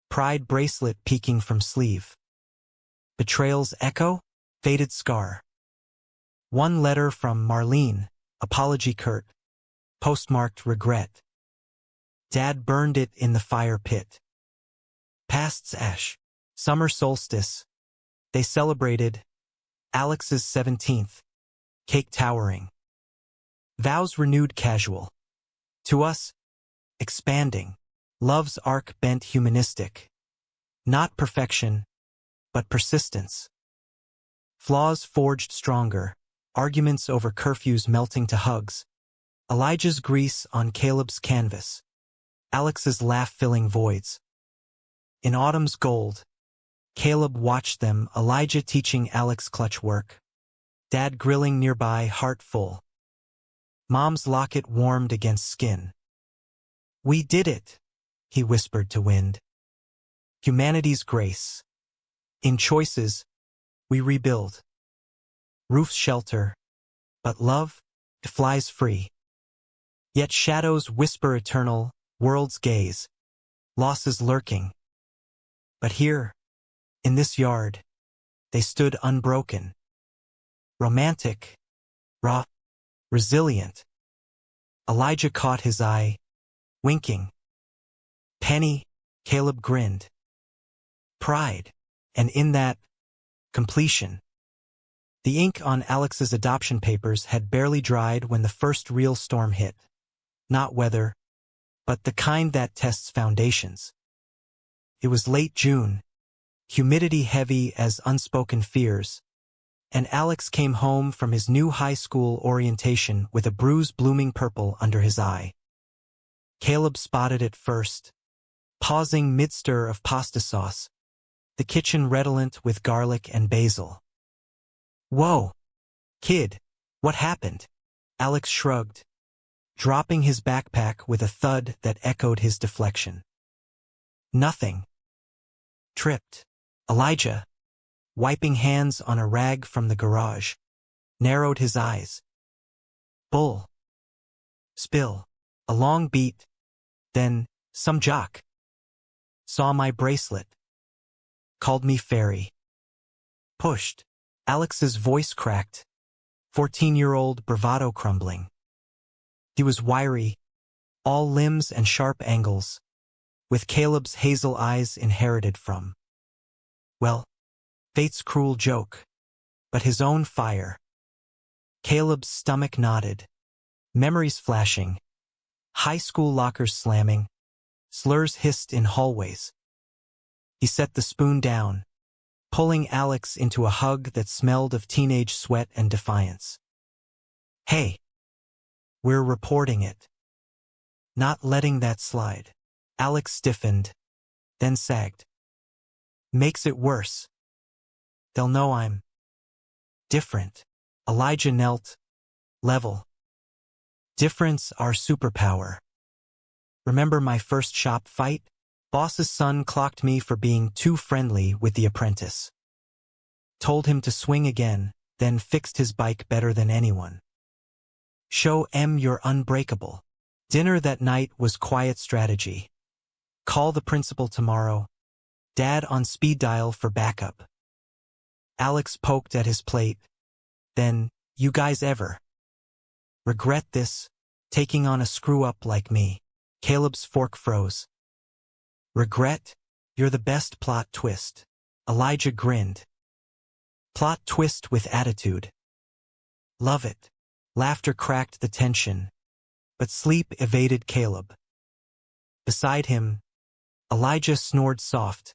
Pride bracelet peeking from sleeve. Betrayal's echo? Faded scar. One letter from Marlene, apology curt. Postmarked regret. Dad burned it in the fire pit. Past's ash. Summer solstice. They celebrated. Alex's 17th. Cake towering. Vows renewed casual. To us, expanding. Love's arc bent humanistic. Not perfection, but persistence. Flaws forged stronger. Arguments over curfews melting to hugs. Elijah's grease on Caleb's canvas. Alex's laugh filling voids. In autumn's gold, Caleb watched them, Elijah teaching Alex clutch work. Dad grilling nearby, heart full. Mom's locket warmed against skin. "We did it," he whispered to wind. Humanity's grace. In choices, we rebuild. Roofs shelter, but love flies free. Yet shadows whisper eternal, worlds gaze, losses lurking. But here, in this yard, they stood unbroken. Romantic, raw, resilient. Elijah caught his eye, winking. "Penny," Caleb grinned. Pride, and in that, completion. The ink on Alex's adoption papers had barely dried when the first real storm hit. Not weather, but the kind that tests foundations. It was late June, humidity heavy as unspoken fears, and Alex came home from his new high school orientation with a bruise blooming purple under his eye. Caleb spotted it first, pausing mid-stir of pasta sauce, the kitchen redolent with garlic and basil. "Whoa, kid, what happened?" Alex shrugged, dropping his backpack with a thud that echoed his deflection. "Nothing." Tripped. Elijah, wiping hands on a rag from the garage, narrowed his eyes. "Bull." "Spill." A long beat. Then, "Some jock. Saw my bracelet. Called me fairy." Pushed. Alex's voice cracked. 14-year-old bravado crumbling. He was wiry, all limbs and sharp angles, with Caleb's hazel eyes inherited from, well, fate's cruel joke, but his own fire. Caleb's stomach knotted, memories flashing, high school lockers slamming, slurs hissed in hallways. He set the spoon down, pulling Alex into a hug that smelled of teenage sweat and defiance. "Hey, we're reporting it." Not letting that slide. Alex stiffened, then sagged. "Makes it worse. They'll know I'm different." Elijah knelt, level. "Difference our superpower. Remember my first shop fight? Boss's son clocked me for being too friendly with the apprentice. Told him to swing again, then fixed his bike better than anyone. Show M you're unbreakable. Dinner that night was quiet strategy. Call the principal tomorrow. Dad on speed dial for backup. Alex poked at his plate. Then, you guys ever regret this, taking on a screw-up like me? Caleb's fork froze. Regret? You're the best plot twist. Elijah grinned. Plot twist with attitude. Love it. Laughter cracked the tension, but sleep evaded Caleb. Beside him, Elijah snored soft,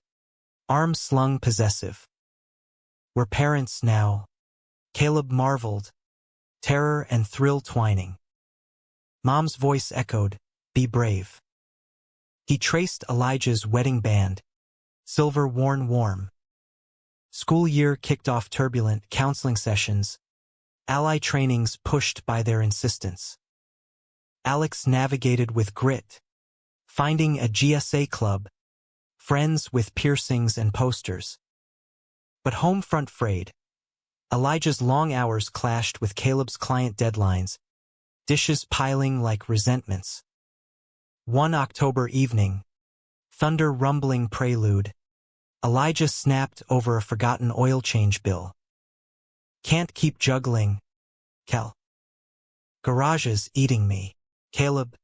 arms slung possessive. We're parents now, Caleb marveled, terror and thrill twining. Mom's voice echoed, be brave. He traced Elijah's wedding band, silver worn warm. School year kicked off turbulent counseling sessions, ally trainings pushed by their insistence. Alex navigated with grit, finding a GSA club, friends with piercings and posters. But home front frayed. Elijah's long hours clashed with Caleb's client deadlines, dishes piling like resentments. One October evening, thunder rumbling prelude, Elijah snapped over a forgotten oil change bill. Can't keep juggling, Cal. Garage's eating me, Caleb.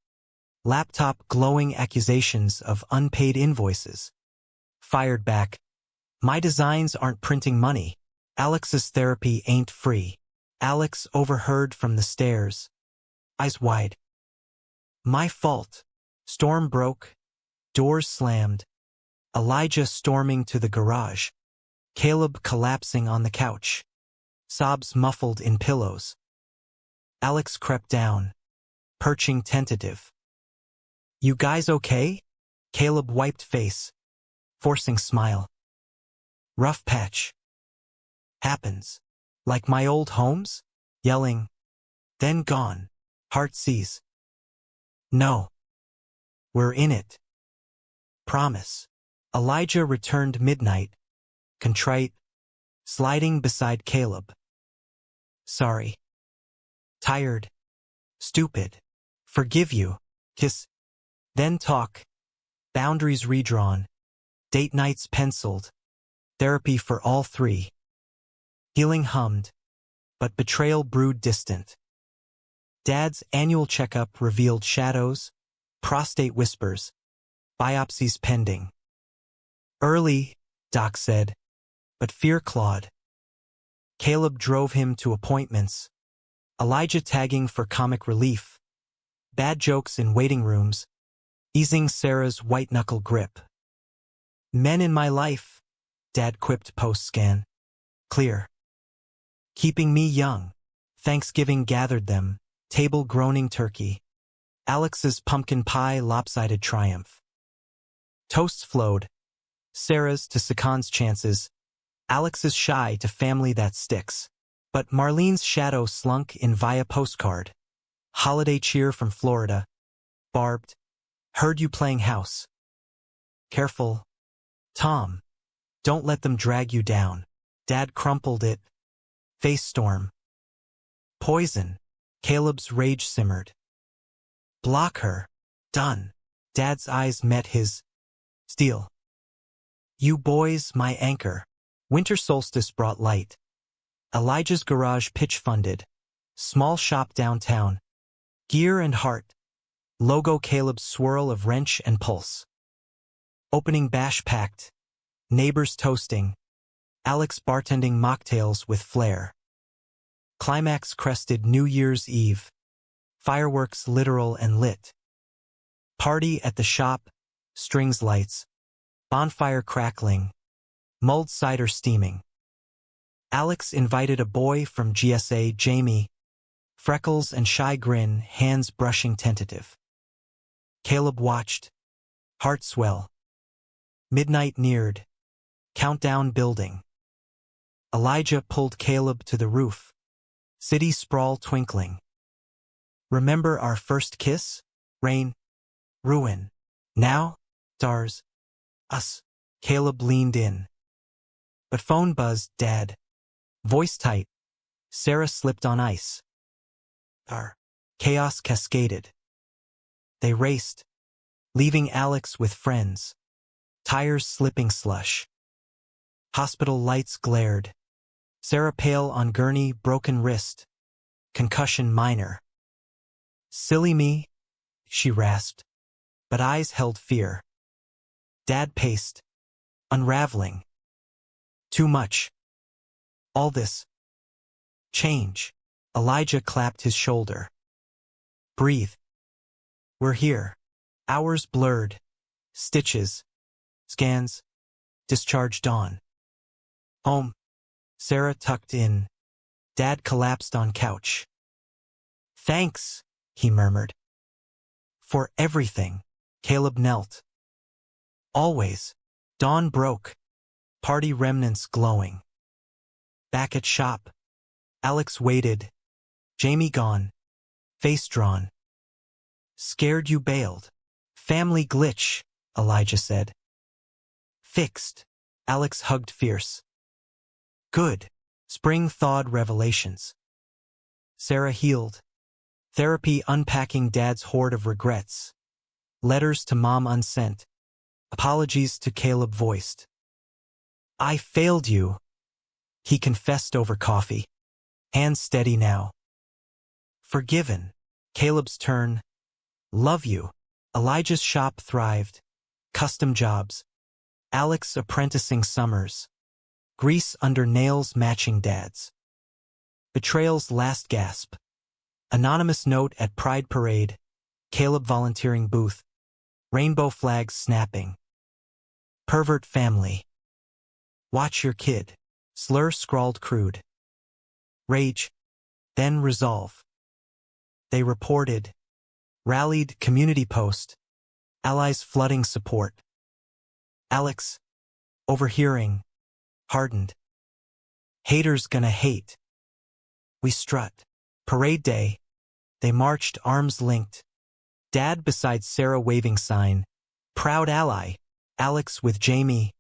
Laptop glowing accusations of unpaid invoices. Fired back. My designs aren't printing money. Alex's therapy ain't free. Alex overheard from the stairs. Eyes wide. My fault. Storm broke. Doors slammed. Elijah storming to the garage. Caleb collapsing on the couch. Sobs muffled in pillows. Alex crept down, perching tentative. You guys okay? Caleb wiped face, forcing smile. Rough patch. Happens. Like my old homes? Yelling. Then gone. Heart sees. No. We're in it. Promise. Elijah returned midnight, contrite, sliding beside Caleb. Sorry. Tired. Stupid. Forgive you. Kiss. Then talk. Boundaries redrawn. Date nights penciled. Therapy for all three. Healing hummed, but betrayal brewed distant. Dad's annual checkup revealed shadows, prostate whispers, biopsies pending. Early, Doc said, but fear clawed. Caleb drove him to appointments, Elijah tagging for comic relief, bad jokes in waiting rooms, easing Sarah's white-knuckle grip. Men in my life, Dad quipped post-scan. Clear. Keeping me young. Thanksgiving gathered them, table groaning turkey. Alex's pumpkin pie lopsided triumph. Toasts flowed. Sarah's to Sakan's chances. Alex's shy to family that sticks. But Marlene's shadow slunk in via postcard. Holiday cheer from Florida. Barbed. Heard you playing house. Careful. Tom. Don't let them drag you down. Dad crumpled it. Face storm. Poison. Caleb's rage simmered. Block her. Done. Dad's eyes met his. Steel. You boys, my anchor. Winter solstice brought light. Elijah's garage pitch funded. Small shop downtown. Gear and heart. Logo Caleb's swirl of wrench and pulse. Opening bash packed. Neighbors toasting. Alex bartending mocktails with flair. Climax crested New Year's Eve. Fireworks literal and lit. Party at the shop. Strings lights. Bonfire crackling. Mulled cider steaming. Alex invited a boy from GSA, Jamie. Freckles and shy grin, hands brushing tentative. Caleb watched. Heart swell. Midnight neared. Countdown building. Elijah pulled Caleb to the roof. City sprawl twinkling. Remember our first kiss? Rain. Ruin. Now? Stars. Us. Caleb leaned in. But phone buzzed, Dad. Voice tight. Sarah slipped on ice. Our chaos cascaded. They raced, leaving Alex with friends. Tires slipping slush. Hospital lights glared. Sarah pale on gurney, broken wrist. Concussion minor. Silly me, she rasped, but eyes held fear. Dad paced, unraveling. Too much. All this. Change. Elijah clapped his shoulder. Breathe. We're here. Hours blurred. Stitches. Scans. Discharge dawn. Home. Sarah tucked in. Dad collapsed on couch. Thanks, he murmured. For everything. Caleb knelt. Always. Dawn broke. Party remnants glowing. Back at shop. Alex waited. Jamie gone. Face drawn. Scared you bailed. Family glitch, Elijah said. Fixed. Alex hugged fierce. Good. Spring thawed revelations. Sarah healed. Therapy unpacking Dad's hoard of regrets. Letters to Mom unsent. Apologies to Caleb voiced. I failed you. He confessed over coffee. Hands steady now. Forgiven. Caleb's turn. Love you. Elijah's shop thrived. Custom jobs. Alex apprenticing summers. Grease under nails matching Dad's. Betrayal's last gasp. Anonymous note at Pride Parade. Caleb volunteering booth. Rainbow flags snapping. Pervert family. Watch your kid. Slur scrawled crude. Rage. Then resolve. They reported. Rallied community post. Allies flooding support. Alex. Overhearing. Hardened. Haters gonna hate. We strut. Parade day. They marched arms linked. Dad beside Sarah waving sign. Proud ally. Alex with Jamie.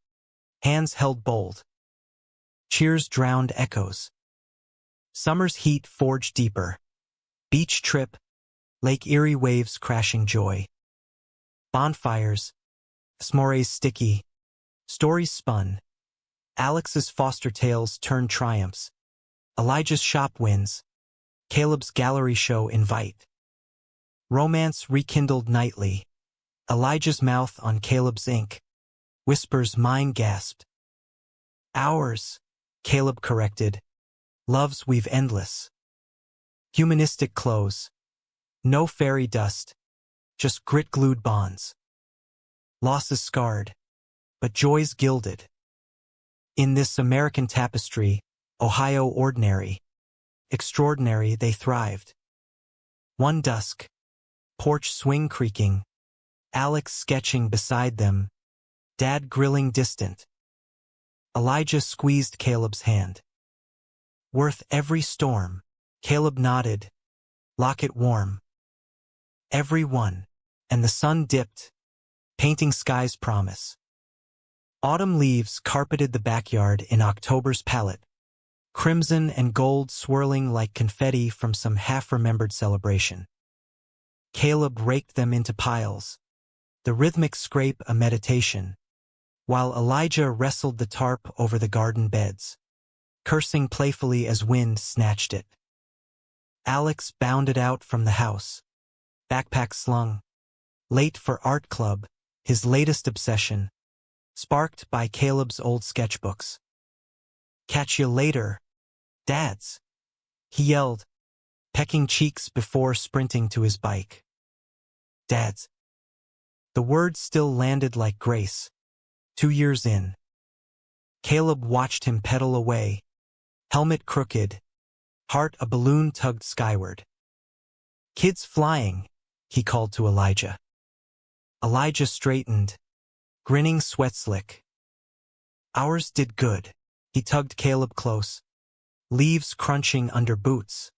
Hands held bold. Cheers drowned echoes. Summer's heat forged deeper. Beach trip. Lake Erie waves crashing joy. Bonfires. S'mores sticky. Stories spun. Alex's foster tales turned triumphs. Elijah's shop wins. Caleb's gallery show invite. Romance rekindled nightly. Elijah's mouth on Caleb's ink. Whispers mine gasped. Ours, Caleb corrected. Loves weave endless. Humanistic close. No fairy dust. Just grit-glued bonds. Losses scarred. But joys gilded. In this American tapestry, Ohio ordinary. Extraordinary they thrived. One dusk. Porch swing creaking. Alex sketching beside them. Dad grilling distant. Elijah squeezed Caleb's hand. Worth every storm. Caleb nodded. Locket warm. Every one. And the sun dipped. Painting sky's promise. Autumn leaves carpeted the backyard in October's palette. Crimson and gold swirling like confetti from some half-remembered celebration. Caleb raked them into piles. The rhythmic scrape a meditation. While Elijah wrestled the tarp over the garden beds, cursing playfully as wind snatched it. Alex bounded out from the house, backpack slung, late for art club, his latest obsession, sparked by Caleb's old sketchbooks. Catch you later, Dads, he yelled, pecking cheeks before sprinting to his bike. Dads. The word still landed like grace. 2 years in. Caleb watched him pedal away, helmet crooked, heart a balloon tugged skyward. Kids flying, he called to Elijah. Elijah straightened, grinning sweat slick. Ours did good, he tugged Caleb close, leaves crunching under boots,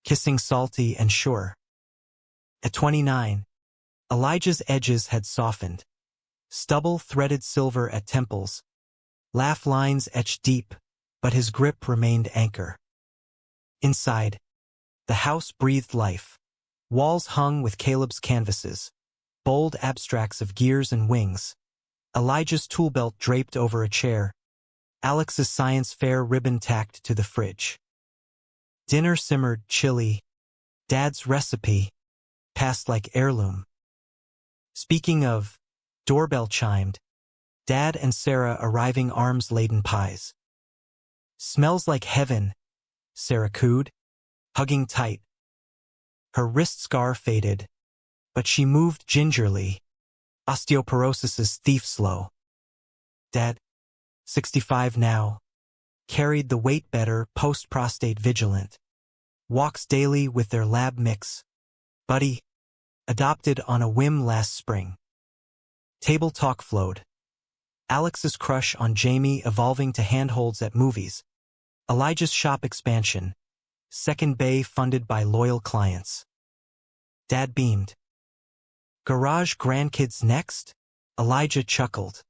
kissing salty and sure. At 29, Elijah's edges had softened, Stubble threaded silver at temples, laugh lines etched deep, but his grip remained anchor. Inside, the house breathed life. Walls hung with Caleb's canvases, bold abstracts of gears and wings. Elijah's tool belt draped over a chair, Alex's science fair ribbon tacked to the fridge. Dinner simmered chilly, Dad's recipe, passed like heirloom. Speaking of, doorbell chimed, Dad and Sarah arriving arms-laden pies. Smells like heaven, Sarah cooed, hugging tight. Her wrist scar faded, but she moved gingerly, osteoporosis's thief slow. Dad, 65 now, carried the weight better, post-prostate vigilant. Walks daily with their lab mix. Buddy, adopted on a whim last spring. Table talk flowed. Alex's crush on Jamie evolving to handholds at movies. Elijah's shop expansion. Second bay funded by loyal clients. Dad beamed. Garage grandkids next? Elijah chuckled.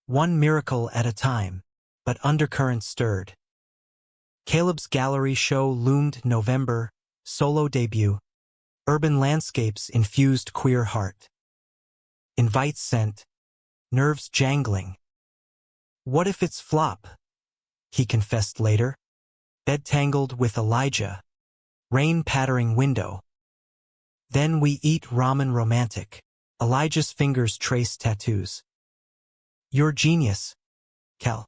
One miracle at a time, but undercurrents stirred. Caleb's gallery show loomed November, solo debut. Urban landscapes infused queer heart. Invites sent, nerves jangling. What if it's flop? He confessed later. Bed tangled with Elijah. Rain pattering window. Then we eat ramen romantic. Elijah's fingers trace tattoos. You're genius, Cal.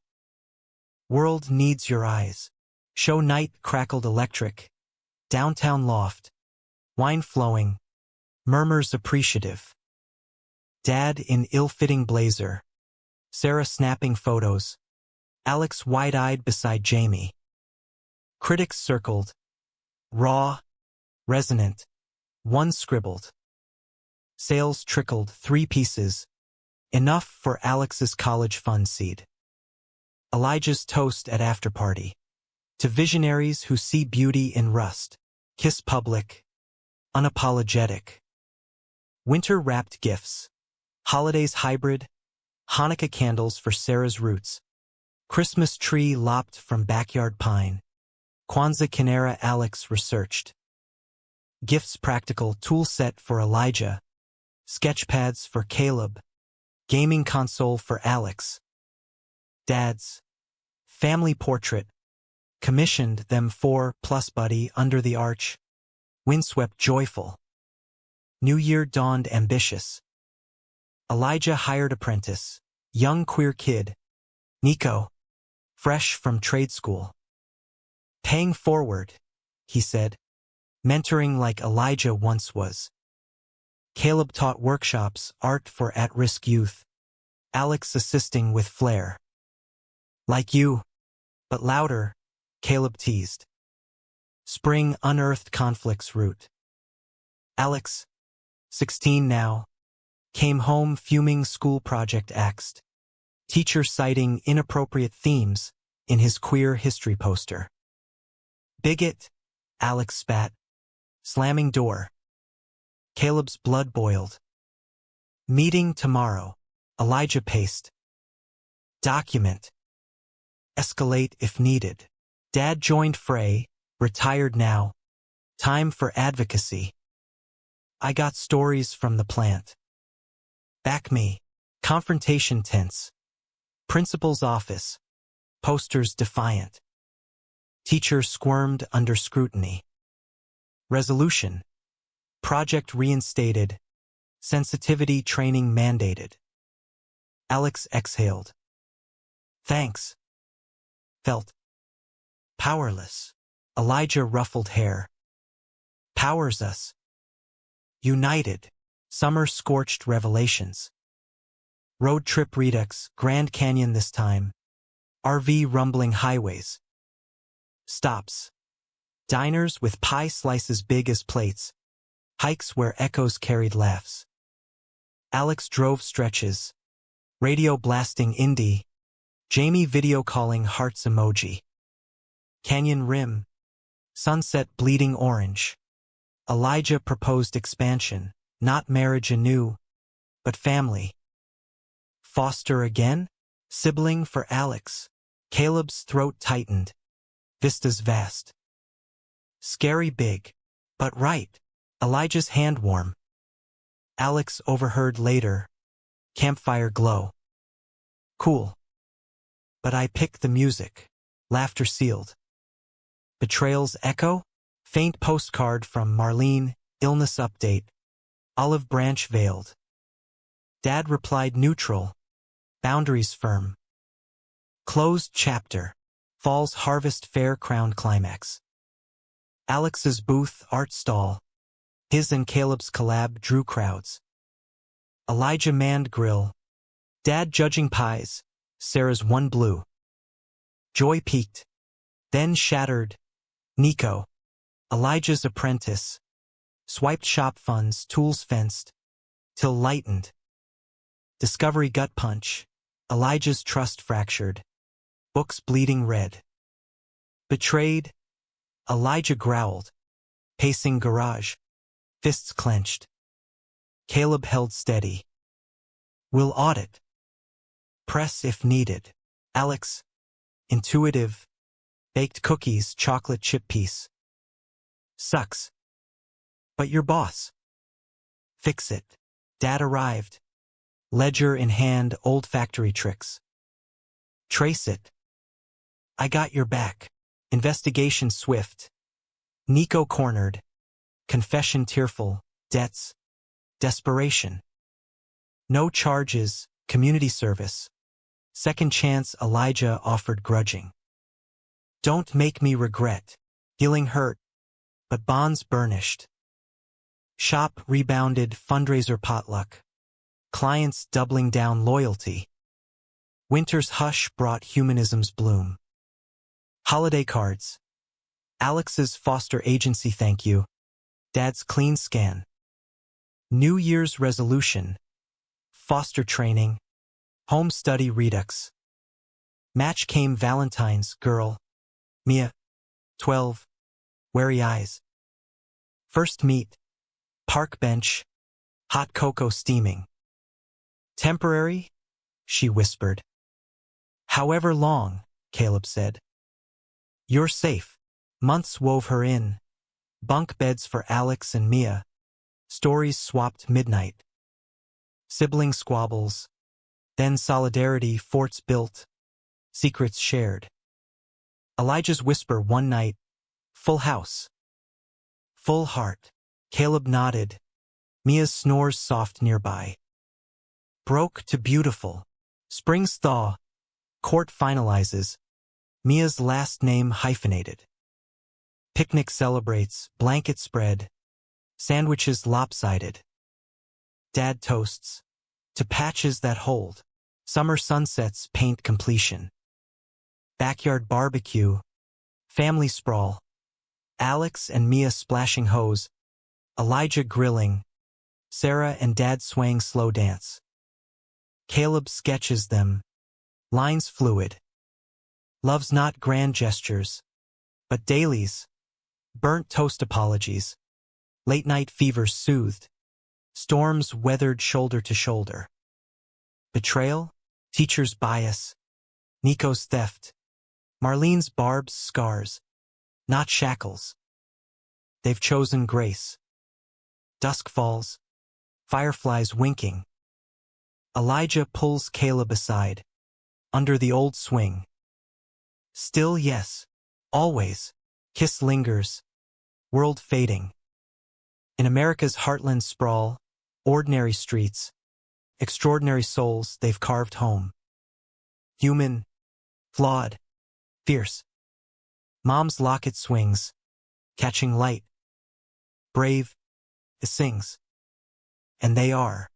World needs your eyes. Show night crackled electric. Downtown loft. Wine flowing. Murmurs appreciative. Dad in ill-fitting blazer. Sarah snapping photos. Alex wide-eyed beside Jamie. Critics circled. Raw. Resonant. One scribbled. Sales trickled 3 pieces. Enough for Alex's college fund seed. Elijah's toast at afterparty. To visionaries who see beauty in rust. Kiss public. Unapologetic. Winter-wrapped gifts. Holidays hybrid. Hanukkah candles for Sarah's roots. Christmas tree lopped from backyard pine. Kwanzaa Kinera Alex researched. Gifts practical tool set for Elijah. Sketchpads for Caleb. Gaming console for Alex. Dad's family portrait. Commissioned them 4+ buddy under the arch. Windswept joyful. New year dawned ambitious. Elijah hired apprentice. Young queer kid. Nico. Fresh from trade school. Paying forward, he said. Mentoring like Elijah once was. Caleb taught workshops, art for at-risk youth. Alex assisting with flair. Like you, but louder, Caleb teased. Spring unearthed conflict's root. Alex, 16 now, came home fuming school project axed. Teacher citing inappropriate themes in his queer history poster. Bigot, Alex spat, slamming door. Caleb's blood boiled. Meeting tomorrow, Elijah paced. Document. Escalate if needed. Dad joined fray, retired now. Time for advocacy. I got stories from the plant. Back me. Confrontation tense. Principal's office. Posters defiant. Teacher squirmed under scrutiny. Resolution. Project reinstated. Sensitivity training mandated. Alex exhaled. Thanks. Felt powerless. Elijah ruffled hair. Powers us. United. Summer scorched revelations. Road trip redux, Grand Canyon this time. RV rumbling highways. Stops. Diners with pie slices big as plates. Hikes where echoes carried laughs. Alex drove stretches. Radio blasting indie. Jamie video calling hearts emoji. Canyon rim. Sunset bleeding orange. Elijah proposed expansion, not marriage anew, but family. Foster again? Sibling for Alex. Caleb's throat tightened. Vistas vast. Scary big. But right. Elijah's hand warm. Alex overheard later. Campfire glow. Cool. But I pick the music. Laughter sealed. Betrayal's echo? Faint postcard from Marlene, illness update. Olive branch veiled. Dad replied neutral. Boundaries firm. Closed chapter. Fall's harvest fair crowned climax. Alex's booth art stall. His and Caleb's collab drew crowds. Elijah manned grill. Dad judging pies. Sarah's one blue. Joy peaked. Then shattered. Nico. Elijah's apprentice. Swiped shop funds, tools fenced. Till lightened. Discovery gut punch. Elijah's trust fractured. Books bleeding red. Betrayed. Elijah growled. Pacing garage. Fists clenched. Caleb held steady. We'll audit. Press if needed. Alex. Intuitive. Baked cookies, chocolate chip piece. Sucks. But your boss. Fix it. Dad arrived. Ledger in hand, old factory tricks. Trace it. I got your back. Investigation swift. Nico cornered. Confession tearful. Debts. Desperation. No charges. Community service. Second chance Elijah offered grudging. Don't make me regret. Feeling hurt. But bonds burnished. Shop rebounded, fundraiser potluck. Clients doubling down loyalty. Winter's hush brought humanism's bloom. Holiday cards. Alex's foster agency thank you. Dad's clean scan. New Year's resolution. Foster training. Home study redux. Match came Valentine's, girl. Mia. 12. Wary eyes. First meet. Park bench. Hot cocoa steaming. Temporary? She whispered. However long, Caleb said. You're safe. Months wove her in. Bunk beds for Alex and Mia. Stories swapped midnight. Sibling squabbles. Then solidarity, forts built. Secrets shared. Elijah's whisper one night. Full house. Full heart. Caleb nodded. Mia's snores soft nearby. Broke to beautiful. Spring's thaw. Court finalizes. Mia's last name hyphenated. Picnic celebrates, blanket spread. Sandwiches lopsided. Dad toasts. To patches that hold. Summer sunsets paint completion. Backyard barbecue. Family sprawl. Alex and Mia splashing hose. Elijah grilling. Sarah and Dad swaying slow dance. Caleb sketches them. Lines fluid. Love's not grand gestures, but dailies. Burnt toast apologies. Late night fevers soothed. Storms weathered shoulder to shoulder. Betrayal? Teacher's bias. Nico's theft. Marlene's barbs scars. Not shackles. They've chosen grace. Dusk falls. Fireflies winking. Elijah pulls Caleb aside. Under the old swing. Still yes. Always. Kiss lingers. World fading. In America's heartland sprawl, ordinary streets, extraordinary souls they've carved home. Human, flawed, fierce. Mom's locket swings, catching light. Brave, it sings. And they are.